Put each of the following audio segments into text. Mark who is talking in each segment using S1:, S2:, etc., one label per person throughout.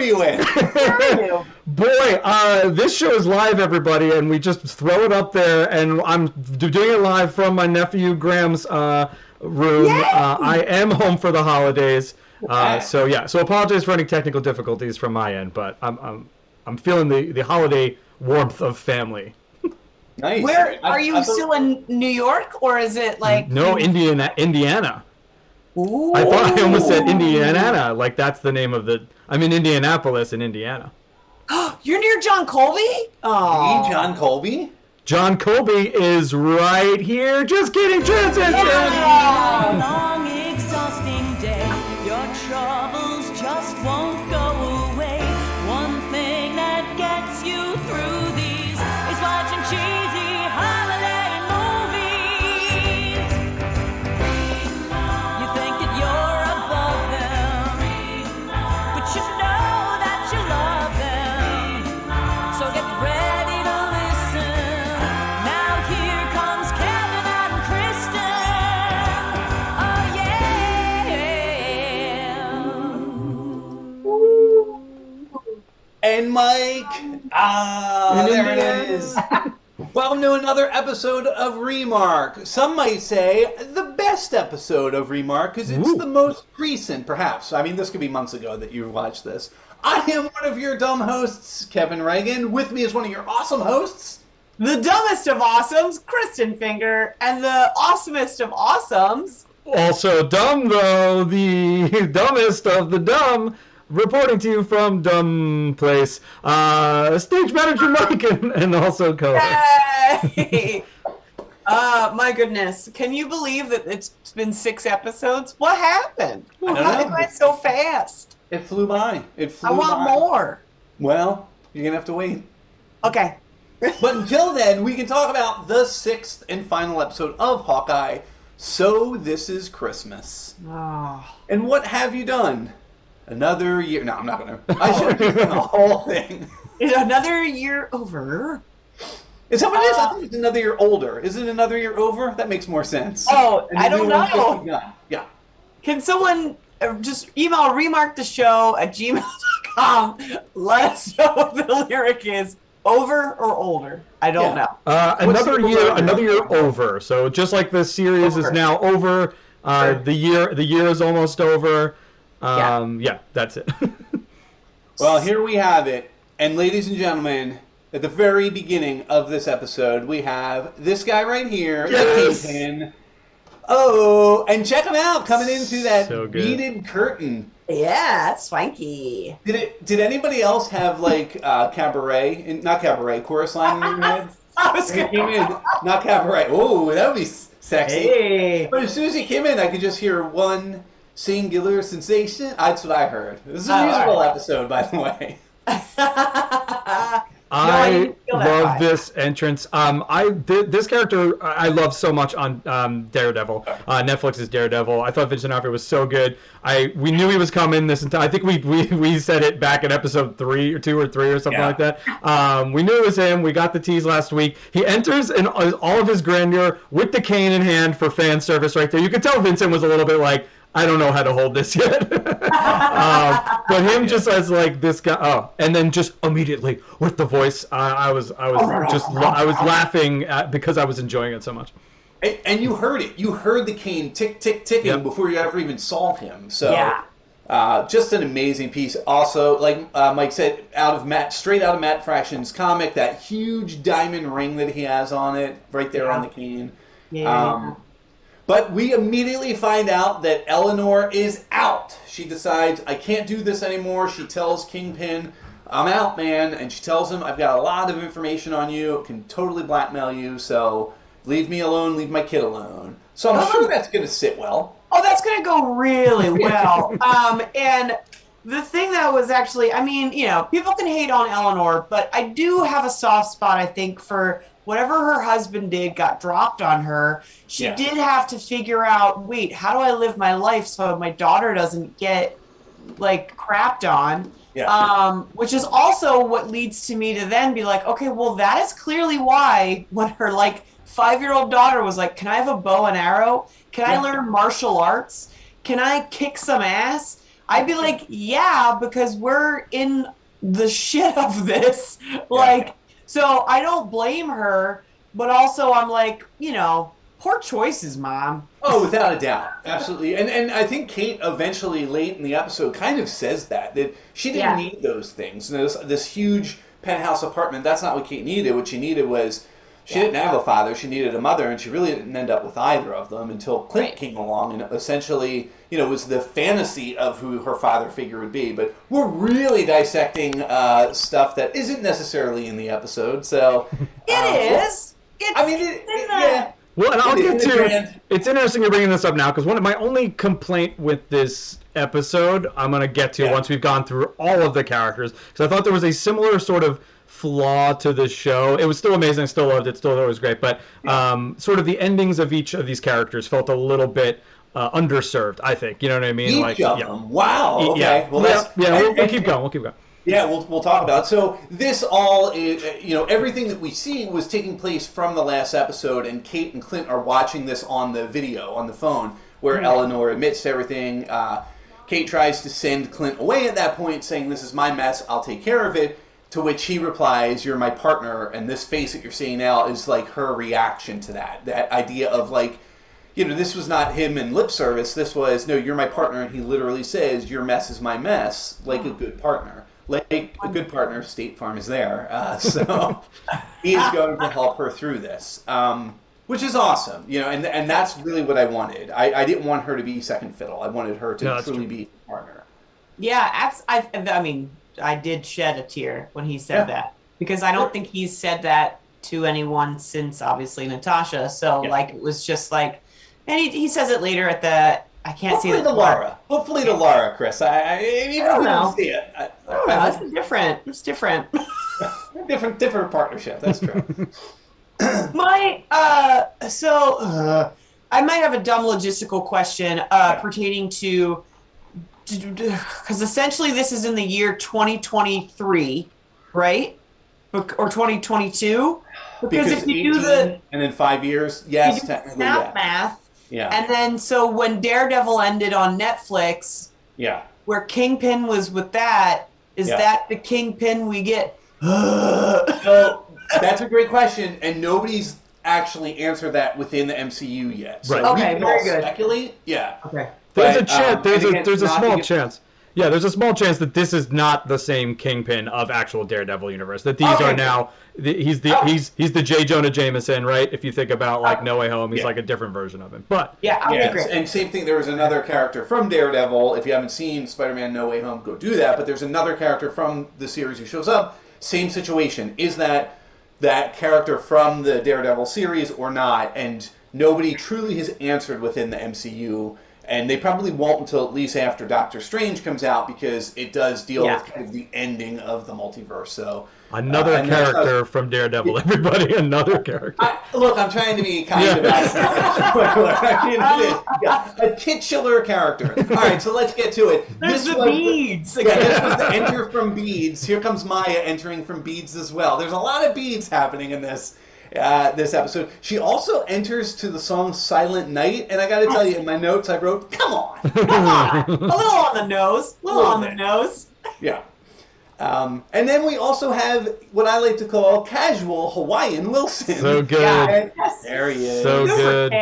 S1: you in?
S2: Boy, this show is live, everybody, and we just throw it up there, and I'm doing it live from my nephew Graham's room. I am home for the holidays, so apologize for any technical difficulties from my end, but I'm feeling the holiday warmth of family.
S1: Nice.
S3: Where are you still in New York, or is it like
S2: no Indiana?
S3: Ooh.
S2: I thought I almost said Indiana, like that's the name of the. I'm in Indianapolis in Indiana.
S3: You're near John Colby?
S1: Oh, John Colby?
S2: John Colby is right here. Just kidding, transition.
S4: A long, exhausting day. Your troubles just won't go away. One thing that gets you through these is watching cheesy holiday movies. You think that you're above them, but you know that you love them. So get ready to listen. Now here comes Kevin and Kristen. Oh yeah.
S1: And Mike. There it is. Welcome to another episode of Remark. Some might say the best episode of Remark because it's the most recent, perhaps. I mean, this could be months ago that you watched this. I am one of your dumb hosts, Kevin Reagan. With me is one of your awesome hosts.
S3: The dumbest of awesomes, Kristen Finger, and the awesomest of awesomes.
S2: Also dumb, though, the dumbest of the dumb, reporting to you from Dumb Place, stage manager Mike and also co-host.
S3: Yay! My goodness. Can you believe that it's been 6 episodes? What happened?
S1: I don't
S3: How did
S1: know.
S3: it go so fast?
S1: It flew by.
S3: I want more.
S1: Well, you're going to have to wait.
S3: Okay.
S1: But until then, we can talk about the 6th and final episode of Hawkeye, So This Is Christmas.
S3: Oh.
S1: And what have you done? Another year. No, I'm not going to. I should have done the whole thing.
S3: Another year over.
S1: Is that what it is? I think it's another year older. Is it another year over? That makes more sense.
S3: Oh,
S1: And
S3: I
S1: the
S3: don't
S1: new one's just
S3: know.
S1: begun. Yeah.
S3: Can someone just email remarktheshow@gmail.com? Let us know what the lyric is. Over or older? I don't know.
S2: Another year over. So just like the series is now over, the year is almost over. Yeah, that's it.
S1: Well, here we have it. And ladies and gentlemen, at the very beginning of this episode, we have this guy right here,
S2: Yes!
S1: the Kingpin. Oh, and check him out coming in through that
S2: So good.
S1: beaded curtain.
S3: Yeah, it's swanky.
S1: Did anybody else have like not cabaret, chorus line in your head?
S3: I was
S1: When he came in, not cabaret. Oh, that would be sexy.
S3: Hey.
S1: But as soon as he came in, I could just hear one singular sensation. That's what I heard. This is a musical episode, by the way.
S2: I
S3: didn't feel that
S2: love
S3: vibe.
S2: this entrance. This character I love so much on Daredevil, Netflix's Daredevil. I thought Vincent D'Onofrio was so good. We knew he was coming this entire. I think we said it back in episode 3 or 2 or 3 or something like that. We knew it was him. We got the tease last week. He enters in all of his grandeur with the cane in hand for fan service right there. You could tell Vincent was a little bit like, I don't know how to hold this yet. But him just as like this guy, and then just immediately with the voice, I was laughing because I was enjoying it so much.
S1: And you heard it. You heard the cane tick, tick, ticking before you ever even saw him. So, just an amazing piece. Also, like Mike said, straight out of Matt Fraction's comic, that huge diamond ring that he has on it, right there on the cane.
S3: Yeah.
S1: But we immediately find out that Eleanor is out. She decides, I can't do this anymore. She tells Kingpin, I'm out, man. And she tells him, I've got a lot of information on you. It can totally blackmail you. So leave me alone. Leave my kid alone. So I'm sure that's going to sit well.
S3: Oh, that's going to go really well. And the thing that was actually, I mean, people can hate on Eleanor, but I do have a soft spot, I think, for whatever her husband did got dropped on her. She did have to figure out, wait, how do I live my life so my daughter doesn't get, like, crapped on? Yeah. Which is also what leads to me to then be like, okay, well, that is clearly why when her, like, 5-year-old daughter was like, can I have a bow and arrow? Can I learn martial arts? Can I kick some ass? I'd be like, yeah, because we're in the shit of this. Like, so I don't blame her, but also I'm like, poor choices, Mom.
S1: Oh, without a doubt. Absolutely. And I think Kate eventually, late in the episode, kind of says that she didn't need those things. And this huge penthouse apartment, that's not what Kate needed. What she needed was, she didn't have a father, she needed a mother, and she really didn't end up with either of them until Clint came along and essentially, was the fantasy of who her father figure would be. But we're really dissecting stuff that isn't necessarily in the episode, so...
S3: It is!
S1: Yeah.
S2: Well, and I'll get to... It's interesting you're bringing this up now, because one of my only complaint with this episode, I'm going to get to once we've gone through all of the characters, because I thought there was a similar sort of flaw to the show. It was still amazing, I still loved it, still thought it was great, but sort of the endings of each of these characters felt a little bit underserved, I think. You know what I mean?
S1: Each of them? Wow, okay.
S2: Yeah,
S1: Well,
S2: we'll keep going.
S1: Yeah, we'll talk about it. So this all is, everything that we see was taking place from the last episode, and Kate and Clint are watching this on the video, on the phone, where Eleanor admits to everything. Kate tries to send Clint away at that point, saying, "This is my mess, I'll take care of it." To which he replies, "You're my partner," and this face that you're seeing now is like her reaction to that. That idea of like, this was not him in lip service, this was, "No, you're my partner," and he literally says, "Your mess is my mess," like a good partner. Like a good partner, State Farm is there. So he is going to help her through this, which is awesome. And that's really what I wanted. I didn't want her to be second fiddle. I wanted her to truly be a partner.
S3: Yeah, I did shed a tear when he said that, because I don't think he's said that to anyone since, obviously, Natasha. So, it was just like, and he says it later at the, I can't see the
S1: Laura. Hopefully to Laura, Chris. Even if we don't see it. I
S3: don't know. It's different. It's different.
S1: different partnership. That's true.
S3: I might have a dumb logistical question pertaining to, because essentially this is in the year 2023, right? Or 2022? Because if you do
S1: and then 5 years, yes, technically,
S3: math. Yeah. And then, so when Daredevil ended on Netflix, where Kingpin was with that, is that the Kingpin we get?
S1: So, that's a great question, and nobody's actually answered that within the MCU yet. So
S3: okay, very good.
S1: Speculate? Yeah.
S3: Okay.
S2: There's a chance. There's a small chance. Yeah, there's a small chance that this is not the same Kingpin of actual Daredevil universe. That these are now. He's the J. Jonah Jameson, right? If you think about No Way Home, he's like a different version of him. But
S1: and same thing. There was another character from Daredevil. If you haven't seen Spider-Man: No Way Home, go do that. But there's another character from the series who shows up. Same situation. Is that character from the Daredevil series or not? And nobody truly has answered within the MCU. And they probably won't until at least after Doctor Strange comes out, because it does deal with kind of the ending of the multiverse. So
S2: another character from Daredevil, everybody, another character.
S1: I'm trying to be kind about it. A titular character. All right, so let's get to it.
S3: There's the beads.
S1: This was the enter from beads. Here comes Maya entering from beads as well. There's a lot of beads happening in this episode. She also enters to the song Silent Night, and I gotta tell you, in my notes I wrote, come on.
S3: A little on the nose.
S1: Yeah. And then we also have what I like to call casual Hawaiian Wilson.
S2: So good.
S3: Yes.
S1: There he is.
S2: So good.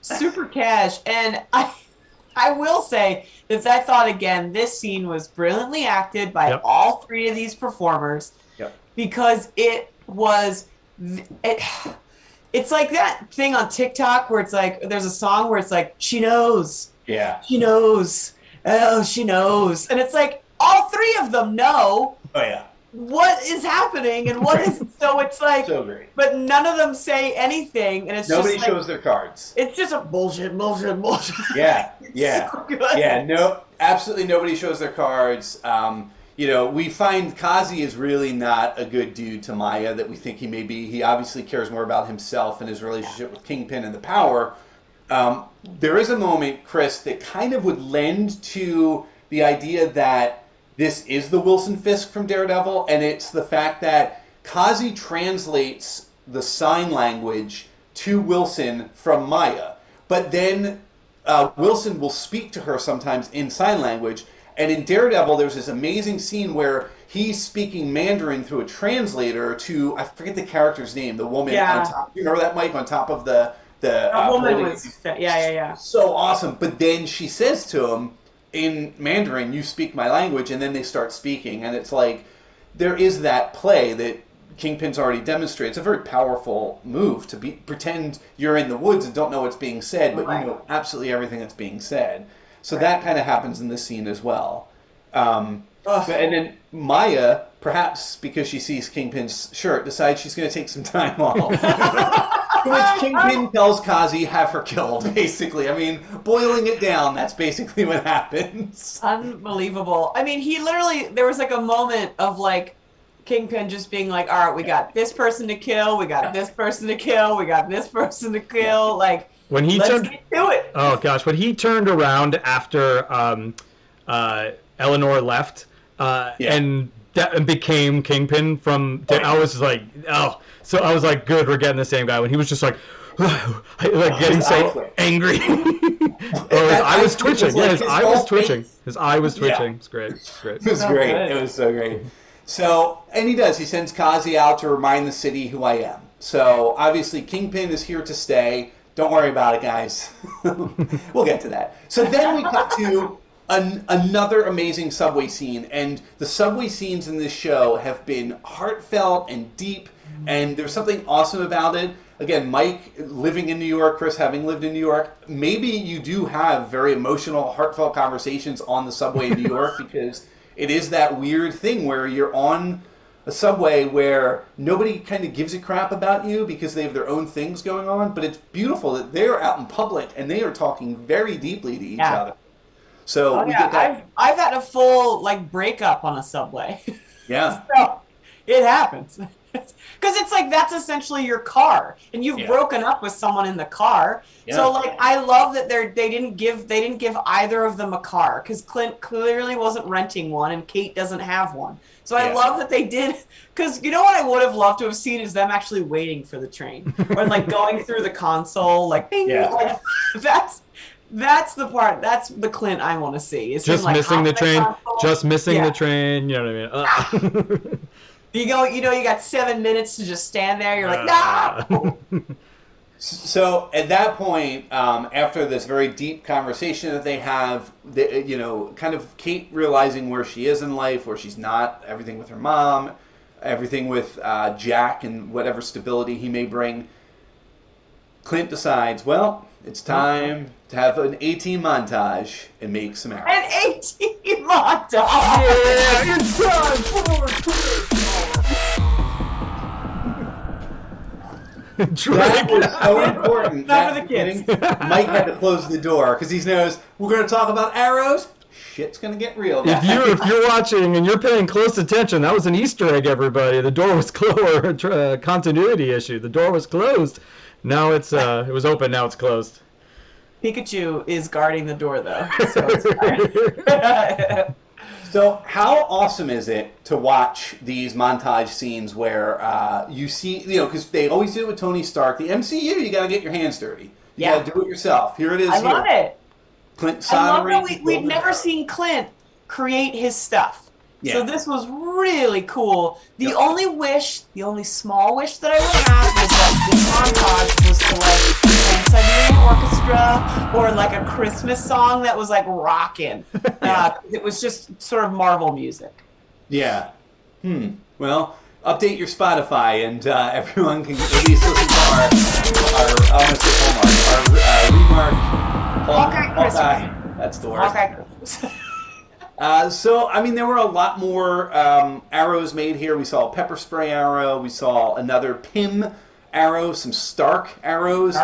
S3: Super cash. And I will say that I thought, again, this scene was brilliantly acted by all three of these performers, because it was... It's like that thing on TikTok where it's like, there's a song where it's like, she knows.
S1: Yeah.
S3: She knows. Oh, she knows. And it's like, all three of them know.
S1: Oh, yeah.
S3: What is happening and what is... So it's like...
S1: So great.
S3: But none of them say anything, and it's
S1: Nobody
S3: just like,
S1: shows their cards.
S3: It's just a bullshit.
S1: Yeah.
S3: So good.
S1: Yeah, no, absolutely nobody shows their cards. We find Kazi is really not a good dude to Maya that we think he may be. He obviously cares more about himself and his relationship with Kingpin and the power. There is a moment, Chris, that kind of would lend to the idea that this is the Wilson Fisk from Daredevil, and it's the fact that Kazi translates the sign language to Wilson from Maya. But then Wilson will speak to her sometimes in sign language. And in Daredevil, there's this amazing scene where he's speaking Mandarin through a translator to, I forget the character's name, the woman on top. You remember that, Mike, on top of the
S3: woman was, yeah.
S1: So awesome. But then she says to him in Mandarin, "You speak my language," and then they start speaking. And it's like, there is that play that Kingpin's already demonstrated. It's a very powerful move to pretend you're in the woods and don't know what's being said, but you know absolutely everything that's being said. So that kind of happens in this scene as well. And then Maya, perhaps because she sees Kingpin's shirt, decides she's going to take some time off. To which Kingpin tells Kazi, have her killed, basically. I mean, boiling it down, that's basically what happens.
S3: Unbelievable. I mean, he literally, there was like a moment of like, Kingpin just being like, all right, we got this person to kill, we got this person to kill, we got this person to kill, like,
S2: when he
S3: let's
S2: turned,
S3: get to it.
S2: Oh gosh, when he turned around after Eleanor left and became Kingpin from, I was like, oh, so I was like, good, we're getting the same guy. When he was just like getting so angry. His eye was twitching. Yeah, his eye was twitching. His eye was twitching. It's great. It's great.
S1: It was great. It was so great. So, and he does. He sends Kazi out to remind the city who I am. So, obviously, Kingpin is here to stay. Don't worry about it, guys. We'll get to that. So then we cut to another amazing subway scene. And the subway scenes in this show have been heartfelt and deep. And there's something awesome about it. Again, Mike living in New York, Chris having lived in New York, maybe you do have very emotional, heartfelt conversations on the subway in New York because it is that weird thing where you're on a subway where nobody kind of gives a crap about you because they have their own things going on, but it's beautiful that they're out in public and they are talking very deeply to each other. So we get that.
S3: I've had a full like breakup on a subway.
S1: Yeah.
S3: So it happens. Because it's like that's essentially your car, and you've broken up with someone in the car. Yeah. So like I love that they didn't give either of them a car because Clint clearly wasn't renting one, and Kate doesn't have one. So I love that they did, because you know what I would have loved to have seen is them actually waiting for the train or like going through the console, like bing. Like, that's the part. That's the Clint I want to see. Is
S2: just
S3: him, like,
S2: missing the train. Just missing
S3: the
S2: train. You know what I mean?
S3: You go, you got 7 minutes to just stand there. You're like, no!
S1: So at that point, after this very deep conversation that they have, kind of Kate realizing where she is in life, where she's not, everything with her mom, everything with Jack and whatever stability he may bring, Clint decides, well, it's time to have an A-Team montage and make some arrows.
S3: An A-Team montage!
S1: Yeah, it's time for That was so important.
S3: Not for the kids.
S1: Mike had to close the door because he knows we're going to talk about arrows. Shit's going to get real.
S2: If you're watching and you're paying close attention, that was an Easter egg, everybody. The door was closed. Continuity issue. The door was closed. Now it was open. Now it's closed.
S3: Pikachu is guarding the door, though. So it's fine.
S1: So how awesome is it to watch these montage scenes where you see, because they always do it with Tony Stark. The MCU, you got to get your hands dirty. You got to do it yourself. Here it is.
S3: I love it.
S1: Clint
S3: I love that we'd never seen Clint create his stuff. Yeah. So this was really cool. The only small wish that I would have was that this montage was to like Siberian Orchestra or like a Christmas song that was like rocking. It was just sort of Marvel music.
S1: Yeah. Well, update your Spotify and everyone can at least listen to our Remark.
S3: Hawkeye Christmas.
S1: That's the word.
S3: Hawkeye Christmas.
S1: So, I mean, there were a lot more arrows made here. We saw a pepper spray arrow. We saw another Pym arrow, some Stark arrows.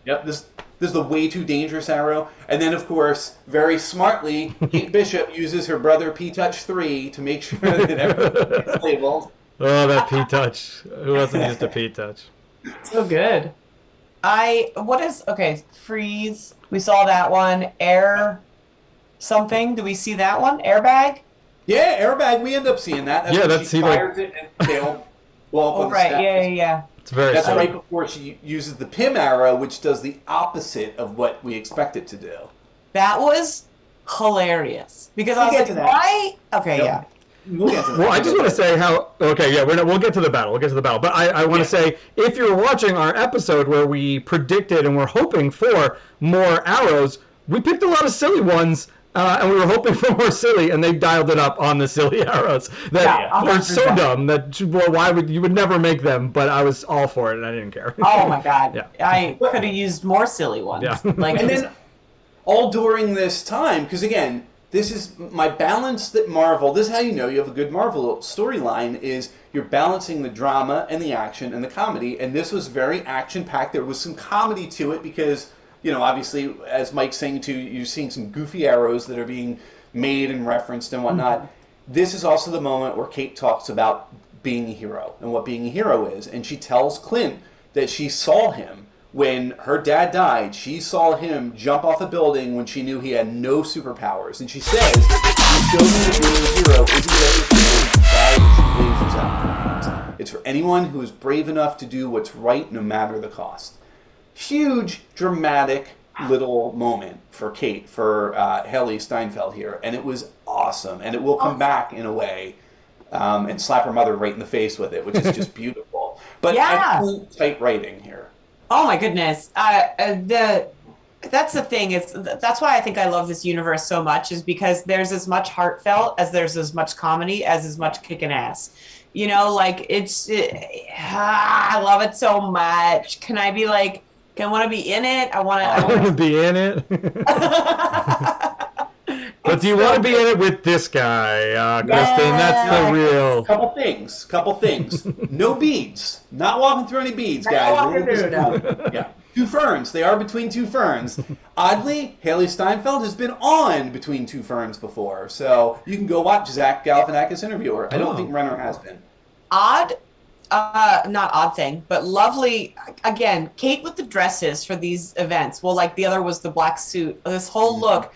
S1: This is the way too dangerous arrow. And then, of course, very smartly, Kate Bishop uses her brother P-Touch 3 to make sure that everything is labeled.
S2: Oh, that P-Touch. Who wasn't used to P-Touch?
S3: So good. Freeze. We saw that one. Air... something. Do we see that one? Airbag?
S1: Yeah, airbag. We end up seeing that. That's
S2: that's
S1: she fires it and they'll blow up on the steps.
S3: Yeah.
S2: It's very
S1: That's
S2: silly.
S1: right before she uses the Pym arrow, which does the opposite of what we expect it to do.
S3: That was hilarious because I was like, why? Okay, yeah.
S1: We'll get to that.
S2: Well, I just want to say how. Okay, yeah, we'll get to the battle. We'll get to the battle. But I want to say, if you're watching our episode where we predicted and we're hoping for more arrows, we picked a lot of silly ones. And we were hoping for more silly, and they dialed it up on the silly arrows that were so dumb that why would you would never make them? But I was all for it, and I didn't care.
S3: Oh my god!
S2: Yeah.
S3: I could have used more silly ones.
S2: Yeah.
S3: Like,
S1: And then all during this time, because again, this is my balance that Marvel, this is how you know you have a good Marvel storyline, is you're balancing the drama and the action and the comedy, and this was very action-packed. There was some comedy to it because, you know, obviously, as Mike's saying too, you're seeing some goofy arrows that are being made and referenced and whatnot. Mm-hmm. This is also the moment where Kate talks about being a hero and what being a hero is, and she tells Clint that she saw him when her dad died. She saw him jump off a building when she knew he had no superpowers, and she says, "You showed me that being a hero isn't just for people who die and she waves herself out. It's for anyone who is brave enough to do what's right no matter the cost." Huge, dramatic little moment for Kate, for Haley Steinfeld here, and it was awesome. And it will come back in a way and slap her mother right in the face with it, which is just beautiful. But excellent tight writing here.
S3: oh my goodness, that's the thing. That's why I think I love this universe so much, is because there's as much heartfelt as there's as much comedy as much kicking ass. You know, like I love it so much. Can I be like? I want to be in it. I want
S2: to be in it. But do you want to be in it with this guy, Kristen? That's the real.
S1: Couple things. No beads. Not walking through any beads, guys. Yeah. Two ferns. They are between two ferns. Oddly, Haley Steinfeld has been on Between Two Ferns before, so you can go watch Zach Galifianakis interview her. I don't think Renner has been.
S3: Not odd thing, but lovely. Again, Kate with the dresses for these events. Well, like the other was the black suit. This whole look.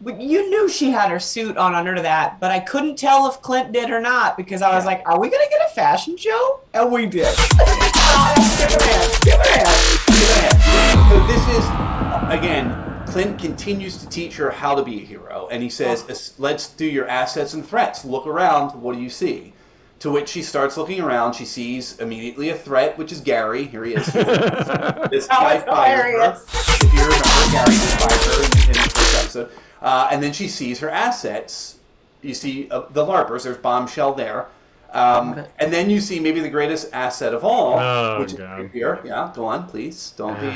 S3: You knew she had her suit on under that, but I couldn't tell if Clint did or not because I was like, are we going to get a fashion show? And we did. Give it
S1: So this is, again, Clint continues to teach her how to be a hero. And he says, let's do your assets and threats. Look around. What do you see? To which she starts looking around. She sees immediately a threat, which is Gary. Here he is. This guy fired her. If you remember, Gary just fired her in the first episode. And then she sees her assets. You see the Larpers. There's Bombshell there. And then you see maybe the greatest asset of all, which is here. Yeah, go on, please. Don't be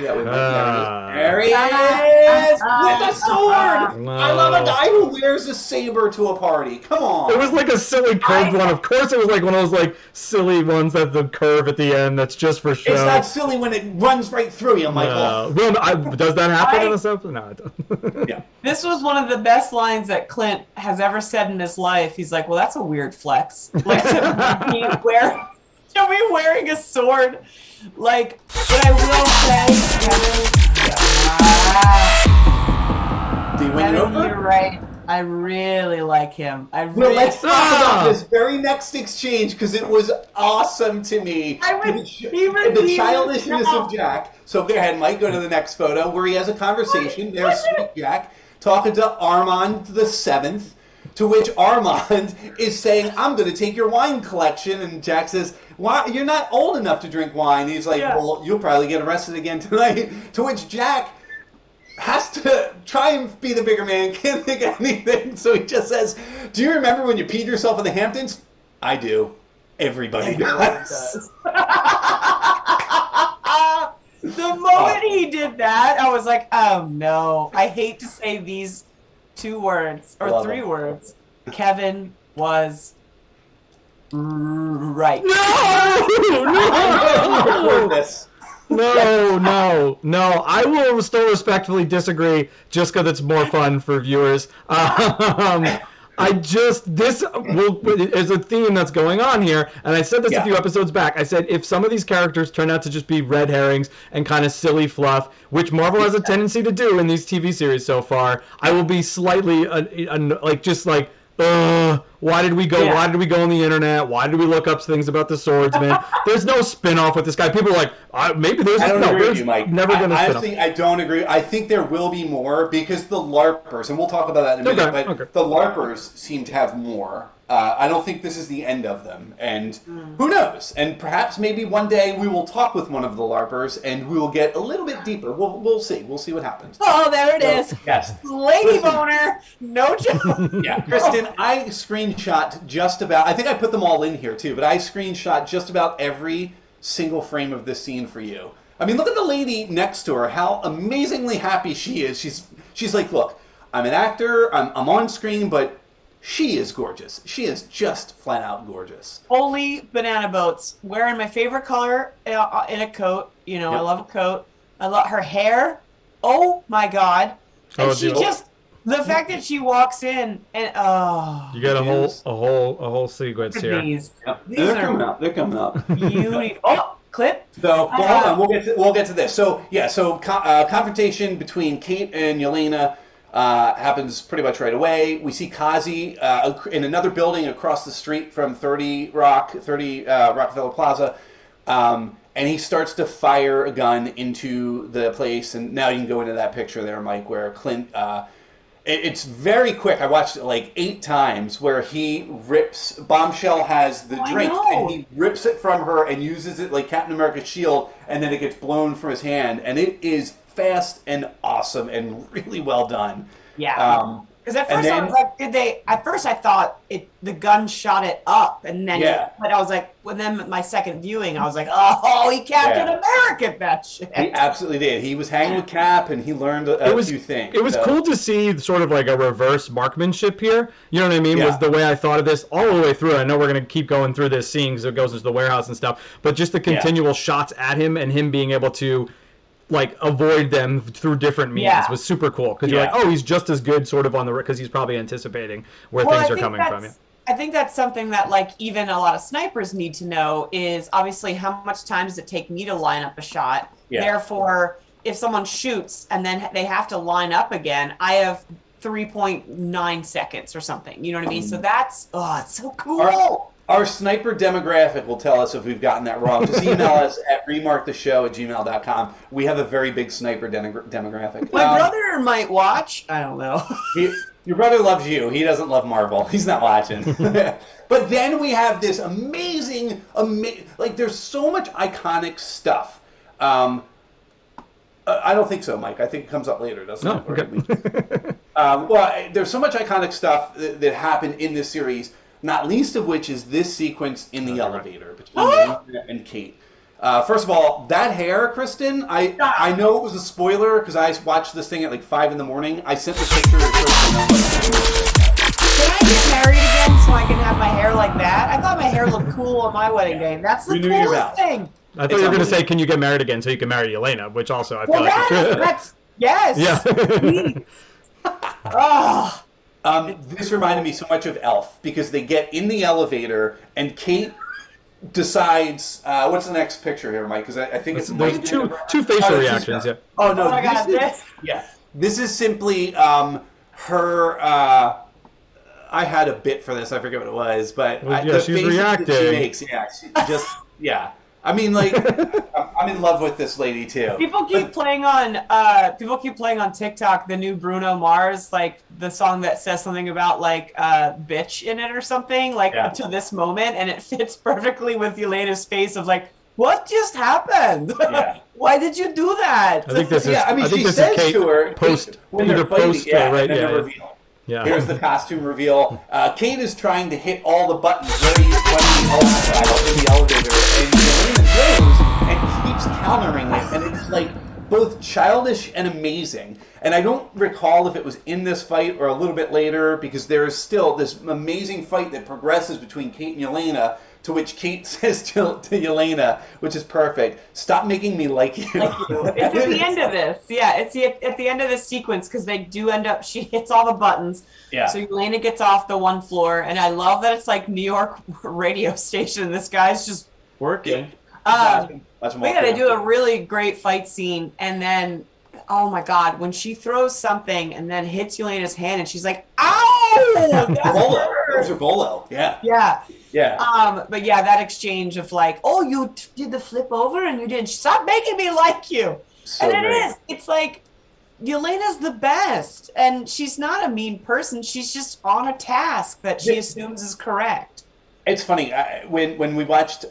S1: that way. There he is with a sword. I love a guy who wears a saber to a party. Come on.
S2: It was like a silly curved one. Of course, it was like one of those like silly ones that the curve at the end. That's just for show.
S1: It's not silly when it runs right through you, Michael.
S2: Does that happen in this episode? No, it doesn't.
S1: Yeah.
S3: This was one of the best lines that Clint has ever said in his life. He's like, well, that's a weird flex. Like, to be wearing a sword. Like, but I will say, Kevin,
S1: Do you win it over?
S3: you're right. I really like him.
S1: Well, let's talk about this very next exchange because it was awesome to me. The childishness of Jack. So go ahead, Mike, go to the next photo where he has a conversation. There's sweet Jack talking to Armand the Seventh, to which Armand is saying, I'm going to take your wine collection. And Jack says, "Why? You're not old enough to drink wine." He's like, well, you'll probably get arrested again tonight. To which Jack has to try and be the bigger man, can't think of anything. So he just says, do you remember when you peed yourself in the Hamptons? I do. Everybody does.
S3: The moment he did that, I was like, oh no. I hate to say these 2 words or 3 words. Kevin was right.
S2: No. I will still respectfully disagree just because it's more fun for viewers. This is a theme that's going on here, and I said this a few episodes back. I said if some of these characters turn out to just be red herrings and kind of silly fluff, which Marvel has a tendency to do in these TV series so far, I will be slightly why did we go?
S3: Yeah.
S2: Why did we go on the internet? Why did we look up things about the swordsman? There's no spin-off with this guy. People are like, maybe there's.
S1: I don't
S2: no,
S1: agree
S2: there's
S1: with you, Mike.
S2: never going to spin-off.
S1: Honestly, I don't agree. I think there will be more because the Larpers, and we'll talk about that in a minute, but the Larpers seem to have more. I don't think this is the end of them, and who knows? And perhaps maybe one day we will talk with one of the Larpers, and we will get a little bit deeper. We'll see. We'll see what happens.
S3: Oh, there it is.
S1: Yes,
S3: Lady boner. No joke.
S1: Yeah, Kristen, I screenshot just about. I think I put them all in here too, but I screenshot just about every single frame of this scene for you. I mean, look at the lady next to her. How amazingly happy she is. She's like, look, I'm an actor. I'm on screen, but she is gorgeous. She is just flat out gorgeous.
S3: Holy banana boats. Wearing my favorite color in a coat. You know, I love a coat. I love her hair. Oh my God. And she just, the fact that she walks in and
S2: you got a whole sequence here.
S3: These
S1: They're coming up. They're coming up.
S3: Beautiful. Oh, clip.
S1: So hold on, we'll get to this. So confrontation between Kate and Elena happens pretty much right away. We see Kazi in another building across the street from 30 Rockefeller Plaza, and he starts to fire a gun into the place. And now you can go into that picture there, Mike, where Clint. It's very quick. I watched it like 8 times where he rips... Bombshell has the drink, and he rips it from her and uses it like Captain America's shield, and then it gets blown from his hand. And it is fast and awesome and really well done.
S3: Yeah. Because at first I was like, At first I thought the gun shot it up, and then but I was like, then my second viewing, I was like, oh, he Captain America that shit.
S1: He absolutely did. He was hanging with Cap, and he learned a few things.
S2: It was cool to see sort of like a reverse marksmanship here. You know what I mean? Was the way I thought of this all the way through. I know we're going to keep going through this scene because it goes into the warehouse and stuff, but just the continual shots at him and him being able to like avoid them through different means was super cool because you're like, oh, he's just as good sort of on the because he's probably anticipating where things are coming from.
S3: I think that's something that like even a lot of snipers need to know is obviously how much time does it take me to line up a shot. Therefore, if someone shoots and then they have to line up again, I have 3.9 seconds or something. You know what I mean? So that's it's so cool.
S1: Our sniper demographic will tell us if we've gotten that wrong. Just email us at remarkttheshow@gmail.com. We have a very big sniper demographic.
S3: My brother might watch. I don't know.
S1: Your brother loves you. He doesn't love Marvel. He's not watching. But then we have this amazing, like there's so much iconic stuff. I don't think so, Mike. I think it comes up later, doesn't it?
S2: Okay.
S1: Well, there's so much iconic stuff that happened in this series. Not least of which is this sequence in the elevator between Elena and Kate. First of all, that hair, Kristen, I know it was a spoiler because I watched this thing at like 5 in the morning. I sent the picture to Kristen.
S3: Can I get married again so I can have my hair like that? I thought my hair looked cool on my wedding day. That's the coolest thing.
S2: I thought you were going to say, can you get married again so you can marry Elena, which also I feel like you should.
S3: Yes.
S2: Yeah.
S1: This reminded me so much of Elf because they get in the elevator and Kate decides what's the next picture here, Mike? Because I think
S2: there's two facial reactions.
S1: Oh no!
S3: Oh,
S1: this is simply her. I had a bit for this. I forget what it was, but the
S2: she's
S1: faces
S2: reacting.
S1: that she makes. I mean, like, I'm in love with this lady too.
S3: People keep playing on TikTok the new Bruno Mars, like the song that says something about like bitch in it or something, like to this moment, and it fits perfectly with Elena's face of like, what just happened? Why did you do that?
S2: I think this is.
S1: I mean,
S2: I think
S1: she
S2: this
S1: says
S2: is Kate
S1: to her
S2: post
S1: when
S2: either
S1: they're fighting,
S2: post or right,
S1: reveal.
S2: Yeah.
S1: Here's the costume reveal. Kate is trying to hit all the buttons very funny in the elevator, and Elena knows and keeps countering it, and it's like both childish and amazing. And I don't recall if it was in this fight or a little bit later, because there is still this amazing fight that progresses between Kate and Elena, to which Kate says to Elena, which is perfect, stop making me like you.
S3: It's at the end of this. Yeah, it's at the end of this sequence because they do end up, she hits all the buttons.
S1: Yeah.
S3: So Elena gets off the one floor, and I love that it's like New York radio station. This guy's just working. They do a really great fight scene, and then, oh my God, when she throws something and then hits Elena's hand, and she's like, ow!
S1: Bolo. Those are Bolo. Yeah.
S3: Yeah.
S1: Yeah.
S3: But yeah, that exchange of like, oh, you did the flip over and you didn't stop making me like you.
S1: So
S3: and it
S1: great.
S3: is. It's like Yelena's the best, and she's not a mean person. She's just on a task that she assumes is correct.
S1: It's funny when we watched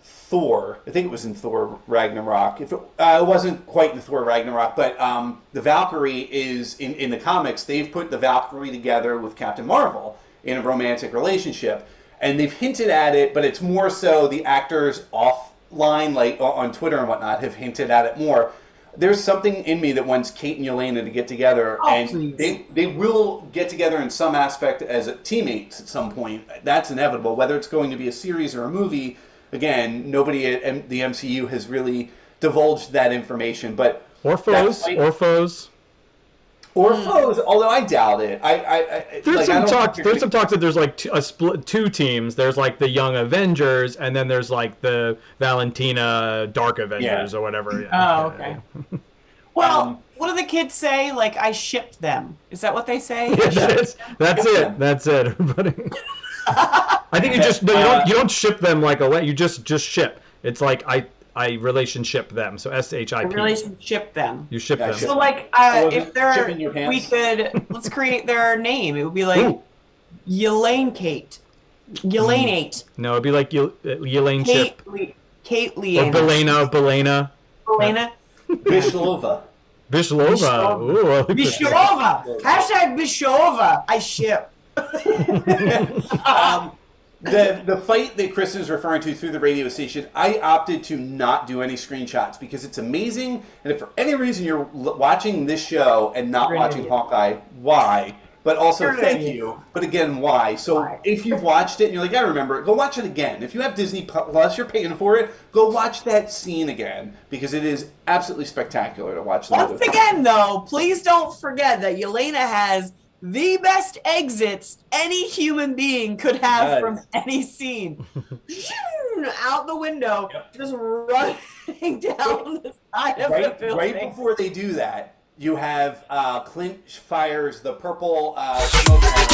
S1: Thor. I think it was in Thor Ragnarok. If it wasn't quite in Thor Ragnarok, but the Valkyrie is in the comics. They've put the Valkyrie together with Captain Marvel in a romantic relationship, and they've hinted at it, but it's more so the actors offline, like on Twitter and whatnot, have hinted at it more. There's something in me that wants Kate and Elena to get together, and they will get together in some aspect as teammates at some point. That's inevitable. Whether it's going to be a series or a movie, again, nobody at the MCU has really divulged that information. But
S2: or foes,
S1: although I doubt it.
S2: There's some talk that there's like two teams. There's like the Young Avengers, and then there's like the Valentina Dark Avengers or whatever.
S3: Yeah. Oh, okay. Well, what do the kids say? Like, I shipped them. Is that what they say?
S2: Yeah, that's it, everybody. I think you you don't ship them like a you just ship. It's like I relationship them. So SHIP.
S3: I relationship them.
S2: You ship them.
S3: So like if let's create their name. It would be like Yelane Kate. Yelanate.
S2: No, it'd be like Yelane Chip.
S3: Kate Leanna.
S2: Or Belena.
S3: Belena.
S1: Bishlova.
S2: Ooh,
S3: Bishlova. Hashtag Bishlova. I ship.
S1: The fight that Kristen is referring to through the radio station, I opted to not do any screenshots because it's amazing. And if for any reason you're watching this show and not watching Hawkeye, why? But also, thank you. But again, why? So if you've watched it and you're like, I remember it, go watch it again. If you have Disney Plus, you're paying for it, go watch that scene again because it is absolutely spectacular to watch.
S3: Once again, though, please don't forget that Elena has the best exits any human being could have from any scene. Out the window, just running down the side of the building.
S1: Right before they do that, you have Clint fires the purple smoke arrow.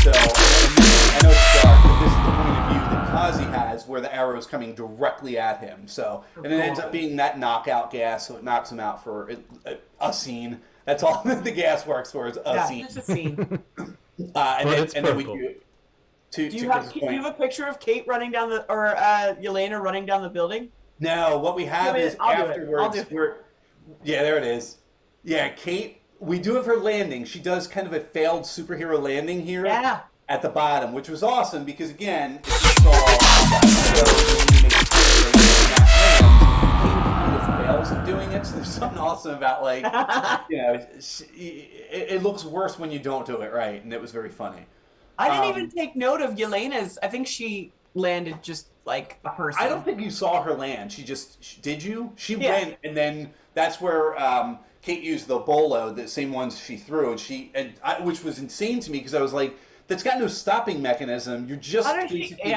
S1: So, I know it's dark, but this is the point of view that Kazi has where the arrow is coming directly at him. So, and it ends up being that knockout gas, so it knocks him out for a scene. That's all the gas works for is a scene.
S3: Just a scene.
S1: And then we do.
S3: Do you have a picture of Kate running down Yelena running down the building?
S1: No, what we have is afterwards. Yeah, there it is. Yeah, Kate. We do have her landing. She does kind of a failed superhero landing here at the bottom, which was awesome because again, if you saw fails at doing it. So there's something awesome about it looks worse when you don't do it right, and it was very funny.
S3: I didn't even take note of Yelena's. I think she landed just like a person.
S1: I don't think you saw her land. Did you? She went, and then that's where Kate used the bolo, the same ones she threw, which was insane to me because I was like, that's got no stopping mechanism. You're just basically.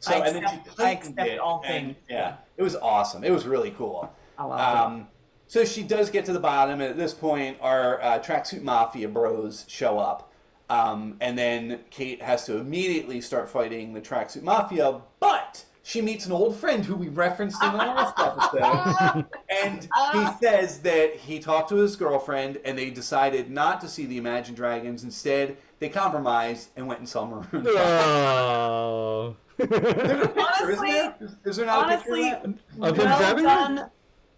S1: So I accept all things. Yeah, it was awesome. It was really cool.
S3: I love it.
S1: So she does get to the bottom, and at this point, our tracksuit mafia bros show up. And then Kate has to immediately start fighting the tracksuit mafia, but she meets an old friend who we referenced in the last episode. And he says that he talked to his girlfriend, and they decided not to see the Imagine Dragons. Instead, they compromised and went and saw Maroon 5.
S2: Oh.
S1: Is there not a picture of that?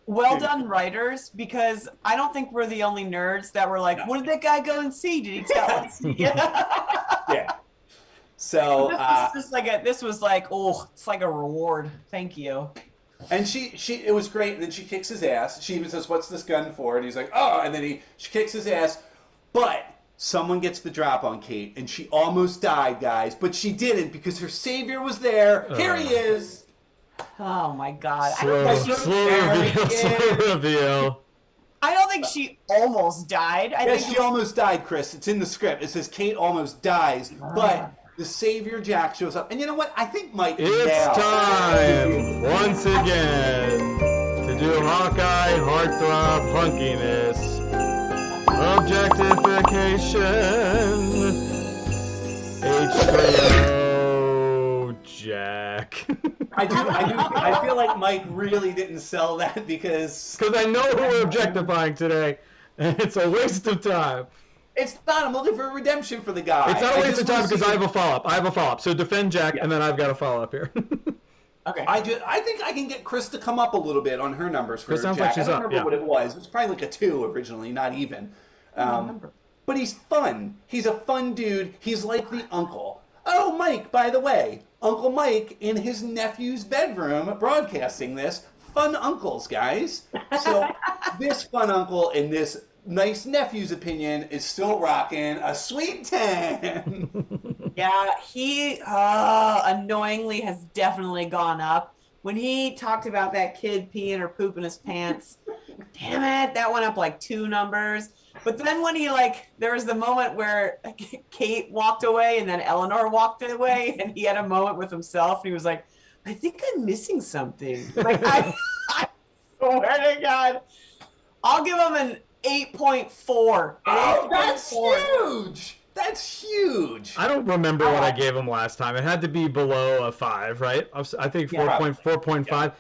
S3: Well done, writers, because I don't think we're the only nerds that were like, what did that guy go and see? Did he tell us?
S1: Yeah. So
S3: this was like, it's like a reward. Thank you.
S1: And it was great. And then she kicks his ass. She even says, "What's this gun for?" And he's like, "Oh!" And then she kicks his ass. But someone gets the drop on Kate, and she almost died, guys. But she didn't because her savior was there. Here he is.
S3: Oh my God!
S2: Slow reveal.
S3: I don't think she almost died.
S1: She almost died, Chris. It's in the script. It says Kate almost dies, but the savior Jack shows up. And you know what? I think Mike.
S2: It's time once again to do Hawkeye Heartthrob Hunkiness. Objectification. H3O Jack.
S1: I feel like Mike really didn't sell that because
S2: I know who we're objectifying today, and it's a waste of time.
S1: it's not. I'm looking for a redemption for the guy.
S2: It's not a waste of time because I have
S1: a.
S2: a follow-up. So defend Jack, and then I've got a follow-up here.
S3: Okay.
S1: I think I can get Chris to come up a little bit on her numbers for
S2: Chris sounds
S1: Jack.
S2: like she's
S1: I don't
S2: up,
S1: remember
S2: yeah.
S1: what it was. It was probably like a 2 originally, not even. But he's fun. He's a fun dude. He's like the uncle. Oh, Mike, by the way. Uncle Mike in his nephew's bedroom broadcasting this. Fun uncles, guys. So this fun uncle in this nice nephew's opinion is still rocking a sweet 10.
S3: Yeah, he annoyingly has definitely gone up. When he talked about that kid peeing or pooping his pants, damn it, that went up like 2 numbers. But then when he there was the moment where Kate walked away and then Eleanor walked away and he had a moment with himself and he was like, I think I'm missing something. Like, I swear to God, I'll give him an 8.4.
S1: Oh, that's huge. That's huge.
S2: I don't remember what I gave him last time. It had to be below a 5, right? I think 4.5.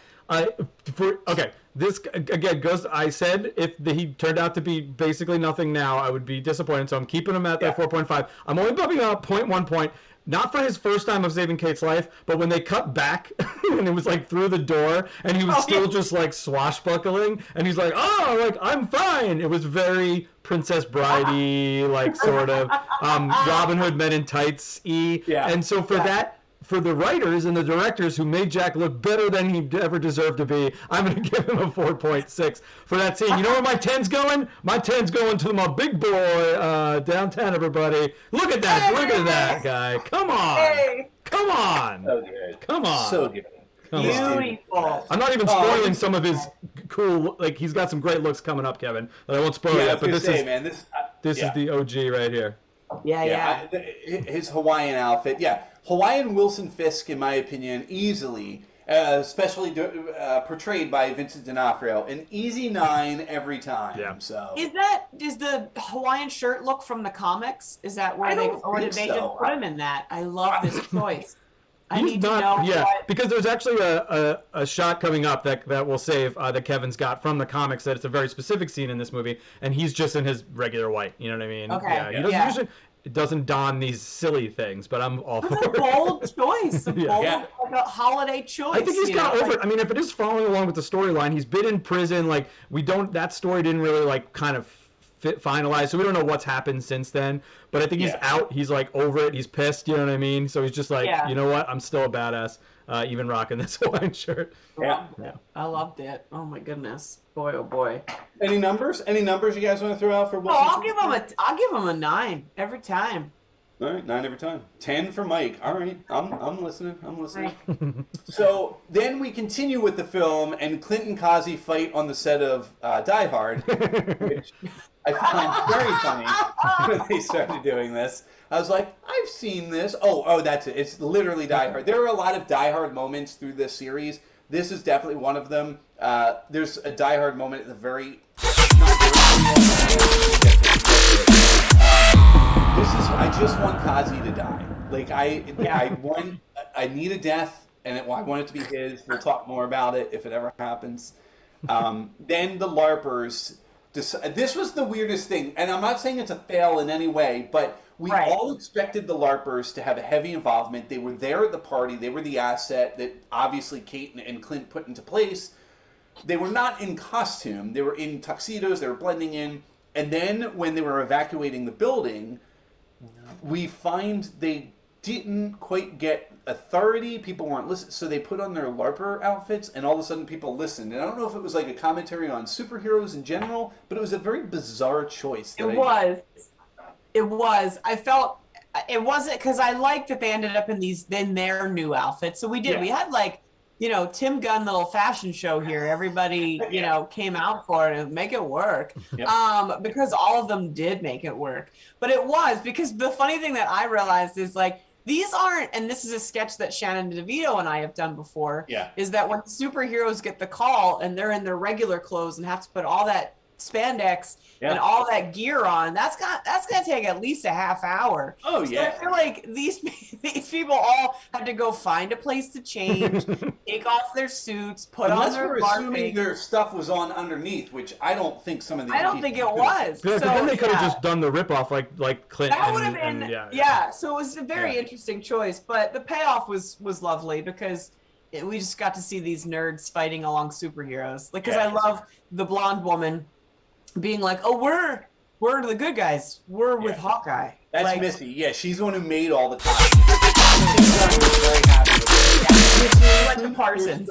S2: Okay, this again goes. I said if he turned out to be basically nothing now, I would be disappointed. So I'm keeping him at that 4.5. I'm only bumping up 0.1 point. Not for his first time of saving Kate's life, but when they cut back and it was like through the door and he was still just like swashbuckling and he's like, oh, like I'm fine. It was very Princess Bride-y, like sort of Robin Hood Men in Tights-y. Yeah. And so for that, for the writers and the directors who made Jack look better than he ever deserved to be, I'm going to give him a 4.6 for that scene. You know where my 10's going? My 10's going to my big boy downtown, everybody. Look at that. Look at that guy. Come on. Come on.
S1: So good.
S2: Come on.
S1: So good.
S3: Beautiful.
S2: I'm not even spoiling some of his cool, like, he's got some great looks coming up, Kevin, that I won't spoil yet, but this is the OG right here.
S3: Yeah.
S1: His Hawaiian outfit. Yeah. Hawaiian Wilson Fisk, in my opinion, easily, especially portrayed by Vincent D'Onofrio, an easy 9 every time. Yeah. So
S3: is the Hawaiian shirt look from the comics? Is that where did they just put him in that? I love this choice. I need to know.
S2: Yeah, because there's actually a shot coming up that we'll save that Kevin's got from the comics that it's a very specific scene in this movie, and he's just in his regular white. You know what I mean?
S3: Okay.
S2: He doesn't usually. It doesn't don these silly things, but I'm all for it.
S3: It's a bold choice. Like a holiday choice.
S2: I think he's kind of over it. I mean, if it is following along with the storyline, he's been in prison. Like, that story didn't really, like, kind of finalized, so we don't know what's happened since then. But I think he's out. He's, like, over it. He's pissed, you know what I mean? So he's just like, you know what? I'm still a badass, even rocking this Hawaiian shirt.
S3: Yeah. I loved it. Oh, my goodness. Boy, oh, boy.
S1: Any numbers? Any numbers you guys want to throw out for?
S3: I'll give him a 9 every time.
S1: All right, 9 every time. 10 for Mike. All right, I'm listening. I'm listening. So then we continue with the film, and Clint and Kazi fight on the set of Die Hard, which I found very funny when they started doing this. I was like, I've seen this. Oh, that's it. It's literally Die Hard. There are a lot of Die Hard moments through this series. This is definitely one of them. There's a Die Hard moment at the very. I just want Kazi to die. Like I need a death, and I want it to be his. We'll talk more about it if it ever happens. Then the Larpers. This was the weirdest thing, and I'm not saying it's a fail in any way, but we all expected the Larpers to have a heavy involvement. They were there at the party. They were the asset that obviously Kate and Clint put into place. They were not in costume. They were in tuxedos. They were blending in. And then when they were evacuating the building, we find they didn't quite get authority. People weren't listening. So they put on their Larper outfits, and all of a sudden people listened. And I don't know if it was like a commentary on superheroes in general, but it was a very bizarre choice.
S3: It was. I felt it wasn't because I liked that they ended up in their new outfits. So we did. Yeah. We had like, Tim Gunn little fashion show here. Everybody, came out for it and make it work. Yep. Because all of them did make it work. But it was because the funny thing that I realized is like, these aren't, and this is a sketch that Shannon DeVito and I have done before, is that when superheroes get the call and they're in their regular clothes and have to put all that spandex and all that gear on, that's gonna take at least a half hour.
S1: Oh
S3: So
S1: yeah.
S3: I feel like these people all have to go find a place to change, take off their suits, put
S1: Unless
S3: on their
S1: we're assuming
S3: LARPing.
S1: their stuff was on underneath, which I don't think some of these.
S3: I don't think it was.
S2: But
S3: So,
S2: then they could have
S3: yeah.
S2: just done the ripoff like Clint.
S3: That would have
S2: and,
S3: been,
S2: yeah.
S3: So it was a very interesting choice, but the payoff was lovely because we just got to see these nerds fighting along superheroes. Like, because I love the blonde woman being like, "Oh, we're the good guys. We're with Hawkeye."
S1: That's
S3: like,
S1: Missy. Yeah, she's the one who made all the costumes. Was very happy with it.
S3: She went to Parsons.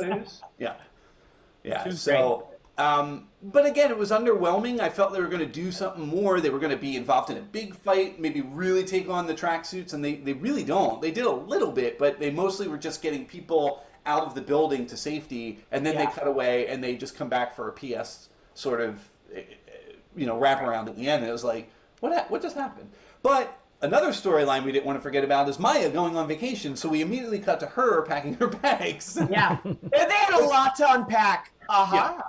S1: Yeah. So, but again, it was underwhelming. I felt they were going to do something more. They were going to be involved in a big fight, maybe really take on the tracksuits, and they really don't. They did a little bit, but they mostly were just getting people out of the building to safety, and then they cut away, and they just come back for a PS sort of, wraparound at the end. And it was like, what just happened? But another storyline we didn't want to forget about is Maya going on vacation, so we immediately cut to her packing her bags.
S3: Yeah, they had a lot to unpack. Yeah,